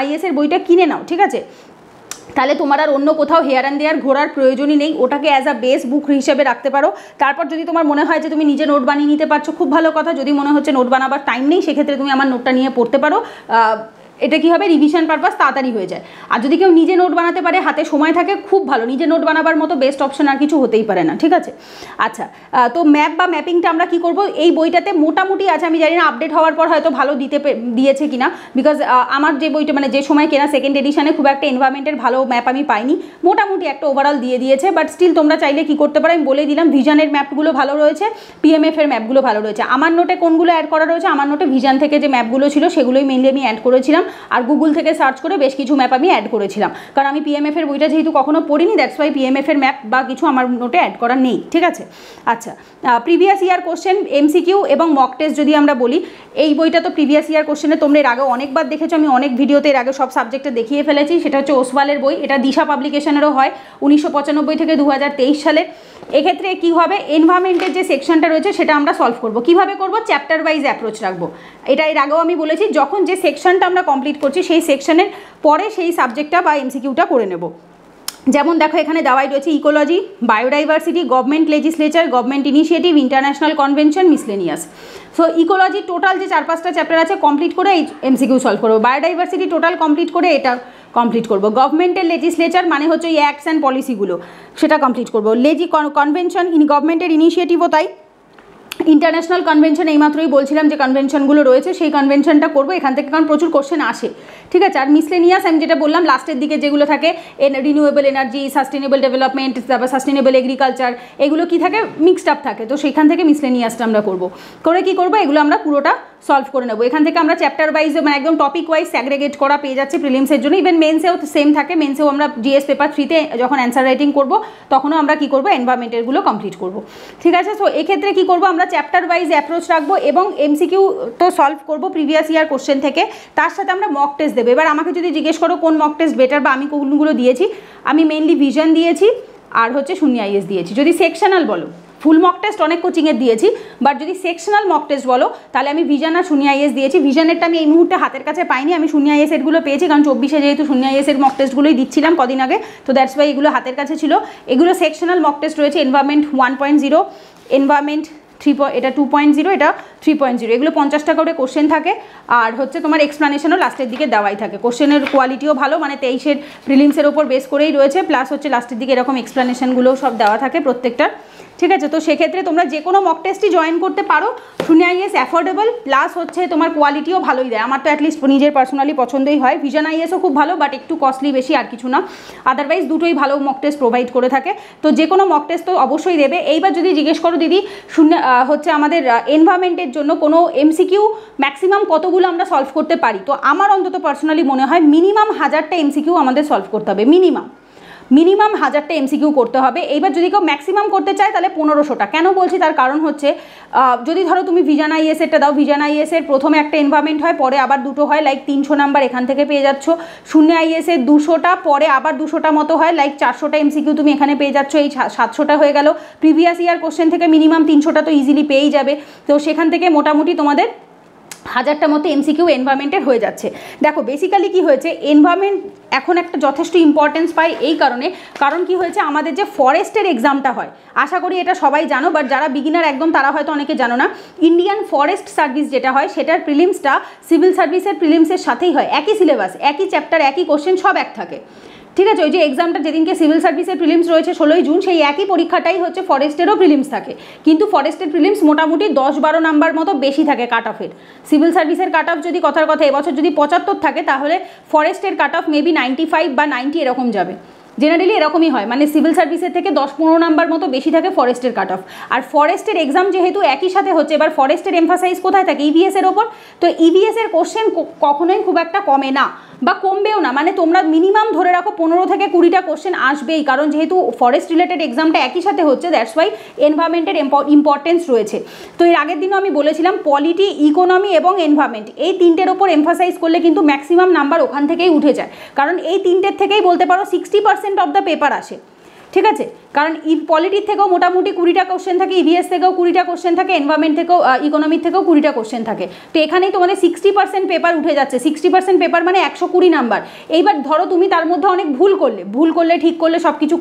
[SPEAKER 1] IS এর বইটা কিনে নাও, ঠিক আছে, তাহলে তোমার আর অন্য কোথাও হেয়ার অ্যান্ড দেয়ার ঘোরার প্রয়োজনই নেই, ওটাকে অ্যাজ আ বেস বুক হিসেবে রাখতে পারো। তারপর যদি তোমার মনে হয় যে তুমি নিজে নোট বানিয়ে নিতে পারছো, খুব ভালো কথা। যদি মনে হচ্ছে নোট বানাবার টাইম নেই, সেক্ষেত্রে তুমি আমার নোটটা নিয়ে পড়তে পারো, এটা কি হবে, রিভিশন পারপাস তাড়াতাড়ি হয়ে যায়। আর যদি কেউ নিজে নোট বানাতে পারে, হাতে সময় থাকে, খুব ভালো, নিজে নোট বানাবার মতো বেস্ট অপশন আর কিছু হতেই পারে না, ঠিক আছে। আচ্ছা, তো ম্যাপ বা ম্যাপিংটা আমরা কি করব, এই বইটাতে মোটামুটি আছে, আমি জানি না আপডেট হওয়ার পর হয়তো ভালো দিয়েছে কিনা, বিকজ আমার যে বইটা মানে যে সময় কেনা সেকেন্ড এডিশনে খুব একটা এনভায়রনমেন্টের ভালো ম্যাপ আমি পাইনি, মোটামুটি একটা ওভারঅল দিয়ে দিয়েছে। বাট স্টিল তোমরা চাইলে কি করতে পারো, আমি বলে দিলাম, ভিশনের ম্যাপগুলো ভালো রয়েছে, PMF এর ম্যাপগুলো ভালো রয়েছে। আমার নোটে কোনগুলো অ্যাড করা রয়েছে, আমার নোটে ভিশন থেকে যে ম্যাপগুলো ছিল সেগুলোই মেনলি আমি অ্যাড করেছিলাম। আর গুগল থেকে সার্চ করে বেশ কিছু ম্যাপ আমি অ্যাড করেছিলাম, কারণ আমি পিএমএফ এর বইটা যেহেতু কখনো পড়িনি, দ্যাটস ওয়াই পিএমএফ এর ম্যাপ বা কিছু আমার নোটে অ্যাড করা নেই। ঠিক আছে, আচ্ছা, প্রিভিয়াস ইয়ার কোশ্চেন, এমসিকিউ এবং মক টেস্ট যদি আমরা বলি, এই বইটা তো প্রিভিয়াস ইয়ার কোশ্চেনে তোমরা এর আগে অনেকবার দেখেছো, আমি অনেক ভিডিওতে এর আগে সব সাবজেক্টে দেখিয়ে ফেলেছি। সেটা হচ্ছে ওসওয়ালের বই, এটা দিশা পাবলিকেশনেরও হয় 1995 থেকে 2023 সালে। এক্ষেত্রে কী হবে, এনভায়রনমেন্টের যে সেকশনটা রয়েছে সেটা আমরা সলভ করব। কীভাবে করব, চ্যাপ্টার ওয়াইজ অ্যাপ্রোচ রাখবো। এটা এর আগেও আমি বলেছি, যখন যে সেকশনটা আমরা কমপ্লিট করছি সেই সেকশনের পরে সেই সাবজেক্টটা বা এমসিকিউটা করে নেব। যেমন দেখো এখানে দেওয়াই রয়েছে ecology, biodiversity, government legislature, government initiative, international convention, miscellaneous. So ecology total যে 4-5টা চ্যাপ্টার আছে কমপ্লিট করে এই এমসিকিউ সলভ করবো। বায়োডাইভার্সিটি টোটাল কমপ্লিট করে এটা কমপ্লিট করবো। গভর্নমেন্টের লেজিসলেচার মানে হচ্ছে এই অ্যাক্টস অ্যান্ড পলিসিগুলো, সেটা কমপ্লিট করবো। কনভেনশন, গভর্নমেন্টের ইনিশিয়েটিভও তাই। ইন্টারন্যাশনাল কনভেনশন এইমাত্রই বলছিলাম যে কনভেনশনগুলো রয়েছে, সেই কনভেনশনটা করবো এখান থেকে, কারণ প্রচুর কোশ্চেন আসে। ঠিক আছে, আর মিসলেনিয়াস আমি যেটা বললাম লাস্টের দিকে যেগুলো থাকে, রিনিউয়েবল এনার্জি, সাস্টেনেবল ডেভেলপমেন্ট, তারপর সাস্টেনেবল এগ্রিকালচার, এগুলো কি থাকে, মিক্সড আপ থাকে। তো সেখান থেকে মিসলেনিয়াসটা আমরা করবো, করে কি করবো, এগুলো আমরা পুরোটা সলভ করে নেবো। এখান থেকে আমরা চ্যাপ্টার ওয়াইজ মানে একদম টপিক ওয়াইজ স্যাগ্রেগেট করা পেয়ে যাচ্ছে প্রিলিমসের জন্য। ইভেন মেন্সেও সেম থাকে, মেন্সেও আমরা জিএস পেপার 3তে যখন অ্যান্সার রাইটিং করবো তখনও আমরা কি করবো, এনভায়রনমেন্টেরগুলো কমপ্লিট করবো। ঠিক আছে, সো এক্ষেত্রে কি করবো, আমরা চ্যাপ্টার ওয়াইজ অ্যাপ্রোচ রাখবো এবং এমসিকিউ তো সলভ করবো প্রিভিয়াস ইয়ার কোশ্চেন থেকে, তার সাথে আমরা মক টেস্ট দেবো। এবার আমাকে যদি জিজ্ঞেস করো কোন মক টেস্ট বেটার বা আমি কোনগুলো দিয়েছি, আমি মেনলি ভিশন দিয়েছি আর হচ্ছে শূন্য আইএস দিয়েছি। যদি সেকশনাল বলো, ফুল মক টেস্ট অনেক কোচিংয়ের দিয়েছি, বাট যদি সেকশনাল মক টেস্ট বলো তাহলে আমি ভিশন আর শূন্য আইএস দিয়েছি। ভিশনেরটা আমি এই মুহূর্তে হাতের কাছে পাইনি, আমি শূন্য আইএস এরগুলো পেয়েছি, কারণ 24-এ যেহেতু শূন্য আইএস এর মক টেস্টগুলোই দিচ্ছিলাম কদিন আগে, তো দ্যাটস ওয়াই এগুলো হাতের কাছে ছিল। এগুলো সেকশনাল মক টেস্ট রয়েছে, এনভায়রনমেন্ট 1.0, এনভায়রনমেন্ট 3, এটা 2.0, এটা 3.0, এগুলো 50টা করে কোশ্চেন থাকে। আর হচ্ছে তোমার এক্সপ্লানেশনও লাস্টের দিকে দেওয়াই থাকে। কোশ্চেনের কোয়ালিটিও ভালো, মানে 23-এর প্রিলিমসের ওপর বেস করেই রয়েছে, প্লাস হচ্ছে লাস্টের দিকে এরকম এক্সপ্লানেশনগুলোও সব দেওয়া থাকে প্রত্যেকটা। ঠিক আছে, তো সেক্ষেত্রে তোমরা যে কোনো মক টেস্টই জয়েন করতে পারো। শূন্য আইএস অ্যাফোর্ডেবল, প্লাস হচ্ছে তোমার কোয়ালিটিও ভালোই দেয়। আমার তো অ্যাটলিস্ট নিজের পার্সোনালি পছন্দই হয়। ভিশন আইএসও খুব ভালো, বাট একটু কস্টলি বেশি, আর কিছু না। আদারওয়াইজ দুটোই ভালো মক টেস্ট প্রোভাইড করে থাকে। তো যে কোনো মক টেস্ট তো অবশ্যই দেবে। এইবার যদি জিজ্ঞেস করো দিদি হচ্ছে আমাদের এনভায়রনমেন্টের জন্য কোনো এমসিকিউ ম্যাক্সিমাম কতগুলো আমরা সলভ করতে পারি, তো আমার অন্তত পার্সোনালি মনে হয় মিনিমাম 1000টা এমসিকিউ আমাদের সলভ করতে হবে। মিনিমাম 1000টা এমসিকিউ করতে হবে। এইবার যদি কেউ ম্যাক্সিমাম করতে চায় তাহলে 1500টা। কেন বলছি, তার কারণ হচ্ছে যদি ধরো তুমি ভিশন আইএসেরটা দাও, ভিশন আইএসের প্রথমে একটা এনভায়রনমেন্ট হয়, পরে আবার দুটো হয়, লাইক 300 নাম্বার এখান থেকে পেয়ে যাচ্ছ। শূন্য আইএসের 200টা, পরে আবার 200টা মতো হয়, লাইক 400টা এমসিকিউ তুমি এখানে পেয়ে যাচ্ছ, এই 700টা হয়ে গেল। প্রিভিয়াস ইয়ার কোশ্চেন থেকে মিনিমাম 300টা তো ইজিলি পেয়েই যাবে। তো সেখান থেকে মোটামুটি তোমাদের 1000টা মতো এমসিকিউ এনভায়রনমেন্টের হয়ে যাচ্ছে। দেখো বেসিক্যালি কি হয়েছে, এনভায়রনমেন্ট এখন একটা যথেষ্ট ইম্পর্টেন্স পায় এই কারণ কি হয়েছে, আমাদের যে ফরেস্টের এক্সামটা হয়, আশা করি এটা সবাই জানো, বাট যারা বিগিনার একদম তারা হয়তো অনেকে জানো না। ইন্ডিয়ান ফরেস্ট সার্ভিস যেটা হয় সেটার প্রিলিমসটা সিভিল সার্ভিসের প্রিলিমসের সাথেই হয়, একই সিলেবাস, একই চ্যাপ্টার, একই কোশ্চেন, সব এক থাকে। ঠিক আছে, ওই যে এক্সামটা যেদিনকে সিভিল সার্ভিসের প্রিলিমস রয়েছে 16ই জুন, সেই একই পরীক্ষাটাই হচ্ছে ফরেস্টেরও প্রিলিমস থাকে, কিন্তু ফরেস্টের প্রিলিমস মোটামুটি 10-12 নাম্বার মতো বেশি থাকে কাট অফের। সিভিল সার্ভিসের কাট অফ যদি কথার কথা এবছর যদি 75 থাকে, তাহলে ফরেস্টের কাট অফ মেবি 95 বা 90 এরকম যাবে। জেনারেলি এরকমই হয়, মানে সিভিল সার্ভিসের থেকে 10-15 নাম্বার মতো বেশি থাকে ফরেস্টের কাট অফ। আর ফরেস্টের এক্সাম যেহেতু একই সাথে হচ্ছে, এবার ফরেস্টের এমফাসাইজ কোথায় থাকে, ইভিএসের ওপর। তো ইভিএসের কোশ্চেন কখনোই খুব একটা কমে না বা কমবেও না, মানে তোমরা মিনিমাম ধরে রাখো 15 থেকে 20টা কোশ্চেন আসবেই, কারণ যেহেতু ফরেস্ট রিলেটেড এক্সামটা একই সাথে হচ্ছে, দ্যাটস ওয়াই এনভায়রনমেন্টের ইম্পর্টেন্স রয়েছে। তো এর আগের দিনও আমি বলেছিলাম পলিটি, ইকোনমি এবং এনভায়রনমেন্ট, এই তিনটের ওপর এমফাসাইজ করলে কিন্তু ম্যাক্সিমাম নাম্বার ওখান থেকেই উঠে যায়, কারণ এই তিনটের থেকেই বলতে পারো 60% অফ দ্য পেপার আসে। ঠিক আছে, কারণ পলিটির থেকেও মোটামুটি 20টা কোশ্চেন থাকে, ইভিএস থেকেও 20টা কোশ্চেন থাকে, এনভায়রনমেন্ট থেকেও ইকোনমির থেকেও 20টা কোশ্চেন থাকে। তো এখানেই তোমাদের 60% পেপার উঠে যাচ্ছে। 60% পেপার মানে 120 নাম্বার। এইবার ধরো তুমি তার মধ্যে অনেক ভুল করলে ঠিক করলে সব কিছু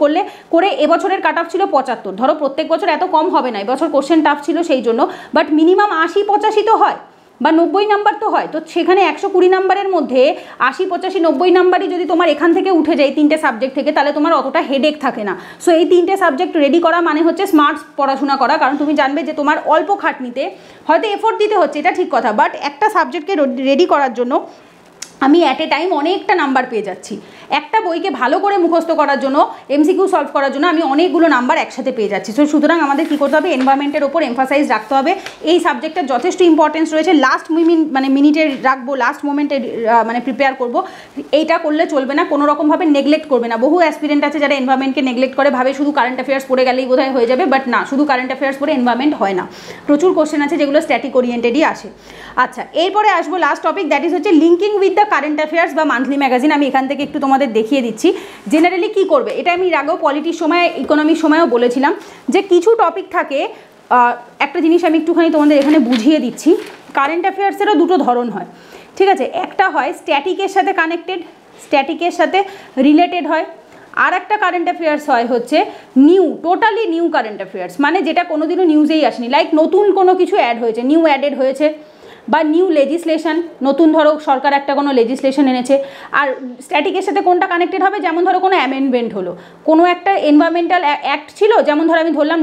[SPEAKER 1] করে এবছরের কাট অফ ছিল 75। ধরো প্রত্যেক বছর এত কম হবে না, এবছর কোশ্চেন টাফ ছিল সেই জন্য, বাট মিনিমাম 80-85 তো হয় বা 90 নাম্বার তো হয়। তো সেখানে 120 নাম্বারের মধ্যে 80-85-90 নাম্বারই যদি তোমার এখান থেকে উঠে যায় তিনটে সাবজেক্ট থেকে, তাহলে তোমার অতটা হেডেক থাকে না। সো এই তিনটে সাবজেক্ট রেডি করা মানে হচ্ছে স্মার্ট পড়াশোনা করা, কারণ তুমি জানবে যে তোমার অল্প খাটনিতে হয়তো এফোর্ট দিতে হচ্ছে, এটা ঠিক কথা, বাট একটা সাবজেক্টকে রেডি করার জন্য আমি অ্যাট এ টাইম অনেকটা নাম্বার পেয়ে যাচ্ছি। একটা বইকে ভালো করে মুখস্থ করার জন্য, এমসিকিউ সলভ করার জন্য আমি অনেকগুলো নাম্বার একসাথে পেয়ে যাচ্ছি। সো সুতরাং আমাদের কী করতে হবে, এনভায়রনমেন্টের ওপর এমফাসাইজ রাখতে হবে। এই সাবজেক্টের যথেষ্ট ইম্পর্টেন্স রয়েছে। লাস্ট মিনিটে রাখবো, লাস্ট মোমেন্টে প্রিপেয়ার করব, এইটা করলে চলবে না। কোনো রকমভাবে নেগলেক্ট করবে না। বহু অ্যাসপিরেন্ট আছে যারা এনভায়রনমেন্টকে নেগলেক্ট করে, ভাবে শুধু কারেন্ট অ্যাফেয়ার্স পড়ে গেলেই বোধহয় হয়ে যাবে, বাট না, শুধু কারেন্ট অ্যাফেয়ার্স পড়ে এনভায়রনমেন্ট হয় না। প্রচুর কোশ্চেন আছে যেগুলো স্ট্যাটিক ওরিয়েন্টেডই আসে। আচ্ছা, এরপরে আসবো লাস্ট টপিক, দ্যাট ইজ হচ্ছে linking with the current affairs বা মান্থলি ম্যাগাজিন। আমি এখান থেকে একটু তোমাদের দেখিয়ে দিচ্ছি জেনারেলি কী করবে। এটা আমি আগেও পলিটির সময়, ইকোনমির সময়ও বলেছিলাম যে কিছু টপিক থাকে। একটা জিনিস আমি একটুখানি তোমাদের এখানে বুঝিয়ে দিচ্ছি। কারেন্ট অ্যাফেয়ার্সেরও দুটো ধরন হয়, ঠিক আছে। একটা হয় স্ট্যাটিকের সাথে কানেক্টেড, স্ট্যাটিকের সাথে রিলেটেড হয়। আর একটা কারেন্ট অ্যাফেয়ার্স হয় হচ্ছে new, totally new current affairs, মানে যেটা কোনোদিনও নিউজেই আসেনি। লাইক নতুন কোনো কিছু অ্যাড হয়েছে, নিউ অ্যাডেড হয়েছে, বা নিউ লেজিসলেশন, নতুন ধরো সরকার একটা কোনো লেজিসলেশন এনেছে। আর স্ট্যাটিকের সাথে কোনটা কানেক্টেড হবে, যেমন ধরো কোনো অ্যামেন্ডমেন্ট হলো, কোনো একটা এনভায়রনমেন্টাল অ্যাক্ট ছিল, যেমন ধরো আমি ধরলাম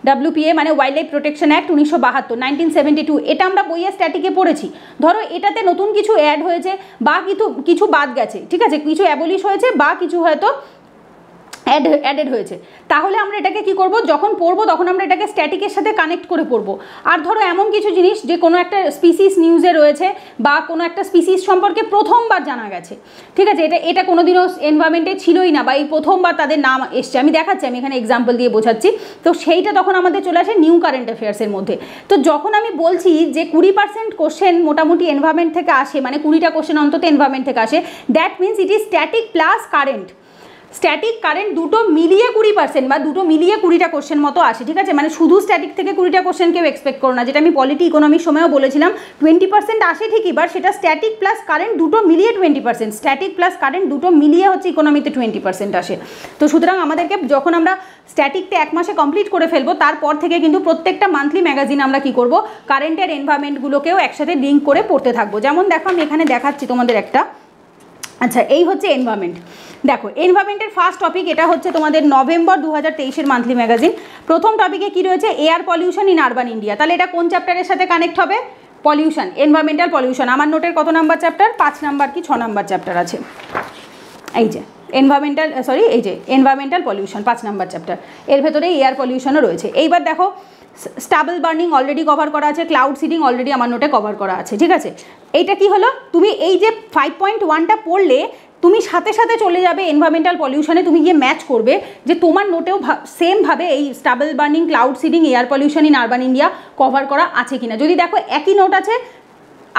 [SPEAKER 1] ডাব্লিউপিএ মানে ওয়াইল্ড লাইফ প্রোটেকশন অ্যাক্ট 1972, এটা আমরা বইয়ে স্ট্যাটিকে পড়েছি। ধরো এটাতে নতুন কিছু অ্যাড হয়েছে বা কিছু বাদ গেছে, ঠিক আছে, কিছু অ্যাবলিশ হয়েছে বা কিছু হয়তো অ্যাডেড হয়েছে, তাহলে আমরা এটাকে কি করব, যখন পড়বো তখন আমরা এটাকে স্ট্যাটিকের সাথে কানেক্ট করে পড়বো। আর ধরো এমন কিছু জিনিস যে কোনো একটা স্পিসিস নিউজে রয়েছে বা কোনো একটা স্পিসিস সম্পর্কে প্রথমবার জানা গেছে, ঠিক আছে, এটা কোনোদিনও এনভায়রনমেন্টে ছিলই না বা এই প্রথমবার তাদের নাম এসছে। আমি দেখাচ্ছি, আমি এখানে এক্সাম্পল দিয়ে বোঝাচ্ছি। তো সেইটা তখন আমাদের চলে আসে নিউ কারেন্ট অ্যাফেয়ার্সের মধ্যে। তো যখন আমি বলছি যে 20% কোশ্চেন মোটামুটি এনভায়রনমেন্ট থেকে আসে, মানে 20টা কোশ্চেন অন্তত এনভায়রনমেন্ট থেকে আসে, that means it is static plus current. Static current দুটো মিলিয়ে 20% বা দুটো মিলিয়ে 20টা কোশ্চেন মতো আসে, ঠিক আছে। মানে শুধু স্ট্যাটিক থেকে 20টা কোশ্চেন কেউ এক্সপেক্ট করো না, যেটা আমি পলিটি ইকোনমির সময়ও বলেছিলাম। 20% আসে ঠিকই, বাট সেটা স্ট্যাটিক প্লাস কারেন্ট দুটো মিলিয়ে 20%, স্ট্যাটিক প্লাস কারেন্ট দুটো মিলিয়ে হচ্ছে ইকোনমিতে 20% আসে। তো সুতরাং আমাদেরকে যখন আমরা স্ট্যাটিকটা 1 মাসে কমপ্লিট করে ফেলবো, তারপর থেকে কিন্তু প্রত্যেকটা মান্থলি ম্যাগাজিন আমরা কি করব, কারেন্টের এনভায়রনমেন্টগুলোকেও একসাথে লিঙ্ক করে পড়তে থাকবো। যেমন দেখো আমি এখানে দেখাচ্ছি তোমাদের একটা। আচ্ছা, এই হচ্ছে এনভায়রনমেন্ট। দেখো এনভায়রনমেন্টের ফার্স্ট টপিক, এটা হচ্ছে তোমাদের নভেম্বর 2023-এর মান্থলি ম্যাগাজিন। প্রথম টপিকে কি রয়েছে, air pollution in urban India. তাহলে এটা কোন চ্যাপ্টারের সাথে কানেক্ট হবে, পলিউশন, এনভায়রনমেন্টাল পলিউশন। আমার নোটের কত নাম্বার চ্যাপ্টার, 5 নাম্বার কি 6 নাম্বার চ্যাপ্টার আছে। এই যে এনভায়রনমেন্টাল পলিউশন 5 নাম্বার চ্যাপ্টার, এর ভেতরে এয়ার পলিউশনও রয়েছে। এইবার দেখো স্টাবল বার্নিং অলরেডি কভার করা আছে, ক্লাউড সিডিং অলরেডি আমার নোটে কভার করা আছে, ঠিক আছে। এইটা কি হলো, তুমি এই যে 5.1টা পড়লে তুমি সাথে সাথে চলে যাবে এনভায়রনমেন্টাল পলিউশনে, তুমি গিয়ে ম্যাচ করবে যে তোমার নোটেও সেমভাবে এই stable burning, cloud seeding, air pollution in urban India cover করা আছে কিনা। যদি দেখো একই নোট আছে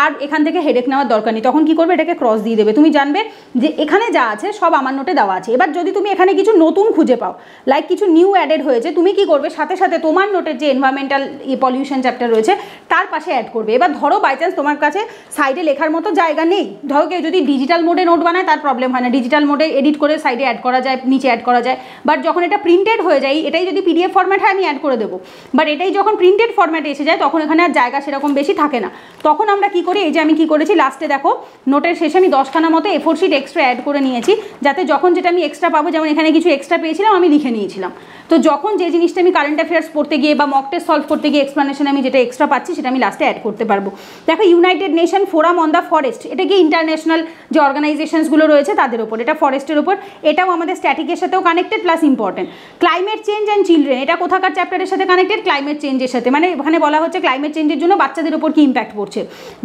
[SPEAKER 1] আর এখান থেকে হেডেক নেওয়ার দরকার নেই, তখন কি করবে, এটাকে ক্রস দিয়ে দেবে। তুমি জানবে যে এখানে যা আছে সব আমার নোটে দেওয়া আছে। এবার যদি তুমি এখানে কিছু নতুন খুঁজে পাও, লাইক কিছু নিউ অ্যাডেড হয়েছে, তুমি কি করবে, সাথে সাথে তোমার নোটের যে এনভায়রনমেন্টাল পলিউশন চ্যাপ্টার রয়েছে তার পাশে অ্যাড করবে। এবার ধরো বাই চান্স তোমার কাছে সাইডে লেখার মতো জায়গা নেই, ধরো কেউ যদি ডিজিটাল মোডে নোট বানায় তার প্রবলেম হয় না, ডিজিটাল মোডে এডিট করে সাইডে অ্যাড করা যায়, নিচে অ্যাড করা যায়। বাট যখন এটা প্রিন্টেড হয়ে যায়, এটাই যদি পিডিএফ ফরম্যাট হয় আমি অ্যাড করে দেবো, বাট এটাই যখন প্রিন্টেড ফরম্যাটে এসে যায় তখন এখানে আর জায়গা সেরকম বেশি থাকে না। তখন আমরা কি করি, এই যে আমি কি করেছি লাস্টে দেখো নোটের শেষে আমি 10খানা মতো A4 শিট এক্সট্রা অ্যাড করে নিয়েছি, যাতে যখন যেটা আমি এক্সট্রা পাবো, যেমন এখানে কিছু এক্সট্রা পেয়েছিলাম আমি লিখে নিয়েছিলাম, তো যখন যে জিনিসটা আমি কারেন্ট অ্যাফেয়ার্স পড়তে গিয়ে বা মক টেস্ট সলভ করতে গিয়ে এক্সপ্লানেশনে আমি যেটা এক্সট্রা পাচ্ছি সেটা আমি লাস্টে অ্যাড করতে পারবো। দেখো United nation forum on the forest, এটা কি ইন্টারন্যাশনাল যে অর্গানাইজেশনসগুলো রয়েছে তাদের ওপর, এটা ফরেস্টের ওপর, এটাও আমাদের স্ট্যাটিকের সাথেও connected plus important. Climate change and children, এটা কোথাকার চ্যাপ্টারের সাথে কানেক্টেড, ক্লাইমেট চেঞ্জের সাথে, মানে এখানে বলা হচ্ছে ক্লাইমেট চেঞ্জের জন্য বাচ্চাদের ওপর কি ইম্প্যাক্ট পড়ছে।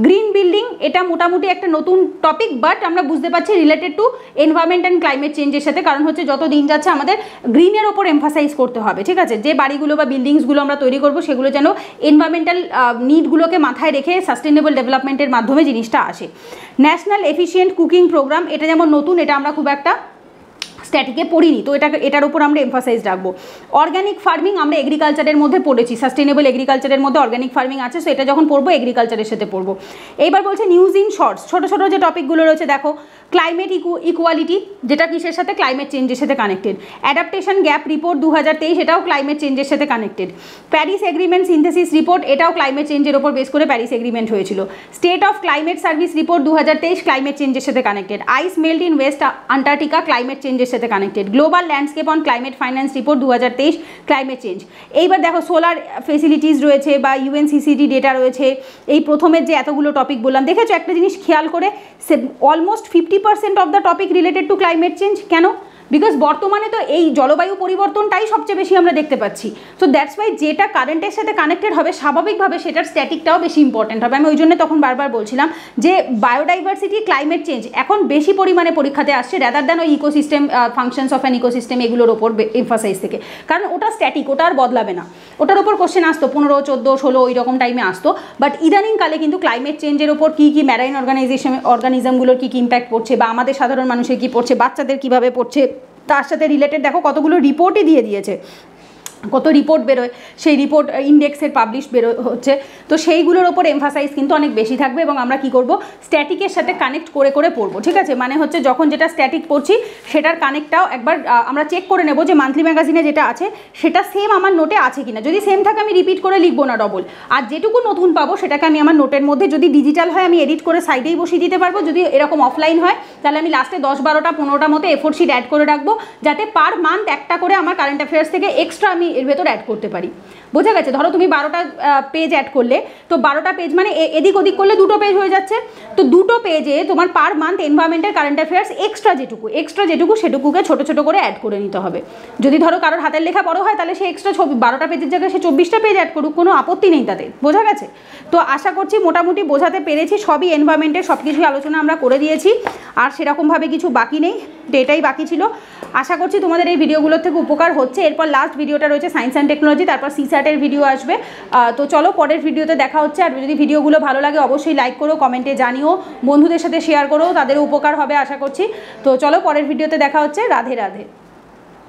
[SPEAKER 1] গ্রিন বিল্ডিং, এটা মোটামুটি একটা নতুন টপিক, বাট আমরা বুঝতে পারছি related to environment and climate চেঞ্জের সাথে, কারণ হচ্ছে যত দিন যাচ্ছে আমাদের গ্রিনের ওপর এমফাসাইজ করতে হবে, ঠিক আছে। যে বাড়িগুলো বা বিল্ডিংসগুলো আমরা তৈরি করবো সেগুলো যেন এনভায়রনমেন্টাল নিডগুলোকে মাথায় রেখে সাস্টেনেবল ডেভেলপমেন্টের মাধ্যমে জিনিসটা আসে। ন্যাশনাল এফিশিয়েন্ট কুকিং প্রোগ্রাম, এটা যেমন নতুন, এটা আমরা খুব একটা স্ট্যাটিকে পড়িনি, তো এটার উপর আমরা এমফাসাইজ রাখবো। অর্গানিক ফার্মিং আমরা এগ্রিকালচারের মধ্যে পড়েছি, সাস্টেনেবল এগ্রিকালচারের মধ্যে অর্গানিক ফার্মিং আছে, সো এটা যখন পড়বো এগ্রিকালচারের সাথে পড়বো। এইবার বলছে নিউজ ইন শর্টস, ছোটো ছোটো যে টপিকগুলো রয়েছে দেখো, ক্লাইমেট ইকুয়ালিটি, যেটা কিসের সাথে, ক্লাইমেট চেঞ্জের সাথে কানেক্টেড। অ্যাডাপ্টেশন গ্যাপ রিপোর্ট 2023, এটাও ক্লাইমেট চেঞ্জের সাথে connected. Paris agreement synthesis report, এটাও ক্লাইমেট চেঞ্জের ওপর বেস করে প্যারিস এগ্রিমেন্ট হয়েছিল। State of climate service report 2023, climate চেঞ্জের সাথে connected. Ice melt in west Antarctica, climate চেঞ্জের সাথে connected. Global landscape on climate finance report 2023 climate change. এইবার দেখো সোলার ফেসিলিটিস রয়েছে বা ইউএনসিসিডি ডেটা রয়েছে, এই প্রথমের যে এতগুলো টপিক বললাম, দেখেছো একটা জিনিস খেয়াল করে, almost 50% of the topic related to climate change. কেন? বিকজ বর্তমানে তো এই জলবায়ু পরিবর্তনটাই সবচেয়ে বেশি আমরা দেখতে পাচ্ছি। সো দ্যাটস ওয়াই যেটা কারেন্টের সাথে কানেক্টেড হবে স্বাভাবিকভাবে সেটার স্ট্যাটিকটাও বেশি ইম্পর্টেন্ট হবে। আমি ওই জন্য তখন বারবার বলছিলাম যে বায়োডাইভার্সিটি ক্লাইমেট চেঞ্জ এখন বেশি পরিমাণে পরীক্ষাতে আসছে রাদার দ্যান ওই ecosystem functions of an ecosystem এগুলোর ওপর এমফাসাইজ থেকে, কারণ ওটা স্ট্যাটিক, ওটা আর বদলাবে না। ওটার ওপর কোশ্চেন আসতো 15, 14, 16 ওই রকম টাইমে আসতো, বাট ইদানিংকালে কিন্তু ক্লাইমেট চেঞ্জের ওপর কী কী ম্যারাইন অর্গানিজমগুলোর কী কী ইম্প্যাক্ট পড়ছে বা আমাদের সাধারণ মানুষের কী পড়ছে, বাচ্চাদের কীভাবে পড়ছে, তার সাথে রিলেটেড দেখো কতগুলো রিপোর্টই দিয়ে দিয়েছে, কত রিপোর্ট বেরোয়, সেই রিপোর্ট ইন্ডেক্সের পাবলিশ হচ্ছে। তো সেইগুলোর ওপর এমফাসাইজ কিন্তু অনেক বেশি থাকবে এবং আমরা কি করব, স্ট্যাটিকের সাথে কানেক্ট করে করে পড়বো, ঠিক আছে? মানে হচ্ছে যখন যেটা স্ট্যাটিক পড়ছি সেটার কানেক্টটাও একবার আমরা চেক করে নেব যে মান্থলি ম্যাগাজিনে যেটা আছে সেটা সেম আমার নোটে আছে কিনা। যদি সেম থাকে আমি রিপিট করে লিখবো না ডবল, আর যেটুকু নতুন পাবো সেটাকে আমি আমার নোটের মধ্যে, যদি ডিজিটাল হয় আমি এডিট করে সাইডেই বসিয়ে দিতে পারবো, যদি এরকম অফলাইন হয় তাহলে আমি লাস্টে 10, 12টা, 15টা মতো এ4 শিট অ্যাড করে রাখবো, যাতে পার মান্থ একটা করে আমার কারেন্ট অ্যাফেয়ার্স থেকে এক্সট্রা আমি এর ভেতর অ্যাড করতে পারি। বোঝা গেছে? ধরো তুমি 12টা পেজ অ্যাড করলে, তো 12টা পেজ মানে এদিক ওদিক করলে 2টো পেজ হয়ে যাচ্ছে। তো 2টো পেজে তোমার পার মান্থ এনভায়রনমেন্টের কারেন্ট অ্যাফেয়ার্স এক্সট্রা যেটুকু সেটুকুকে ছোটো ছোটো করে অ্যাড করে নিতে হবে। যদি ধরো কারোর হাতের লেখা বড় হয় তাহলে সে এক্সট্রা 12টা পেজের জায়গায় সে 24টা পেজ অ্যাড করুক, কোনো আপত্তি নেই তাতে। বোঝা গেছে? তো আশা করছি মোটামুটি বোঝাতে পেরেছি, সবই এনভায়রনমেন্টের সব কিছুই আলোচনা আমরা করে দিয়েছি, আর সেরকমভাবে কিছু বাকি নেই, তো এটাই বাকি ছিল। আশা করছি তোমাদের এই ভিডিওগুলোর থেকে উপকার হচ্ছে। এরপর লাস্ট ভিডিওটা রয়েছে সায়েন্স অ্যান্ড টেকনোলজি, তারপর সিস্যাটের ভিডিও আসবে। তো চলো পরের ভিডিওতে দেখা হচ্ছে। আর যদি ভিডিওগুলো ভালো লাগে অবশ্যই লাইক করো, কমেন্টে জানিও, বন্ধুদের সাথে শেয়ার করো, তাদেরও উপকার হবে আশা করছি। তো চলো পরের ভিডিওতে দেখা হচ্ছে। রাধে রাধে।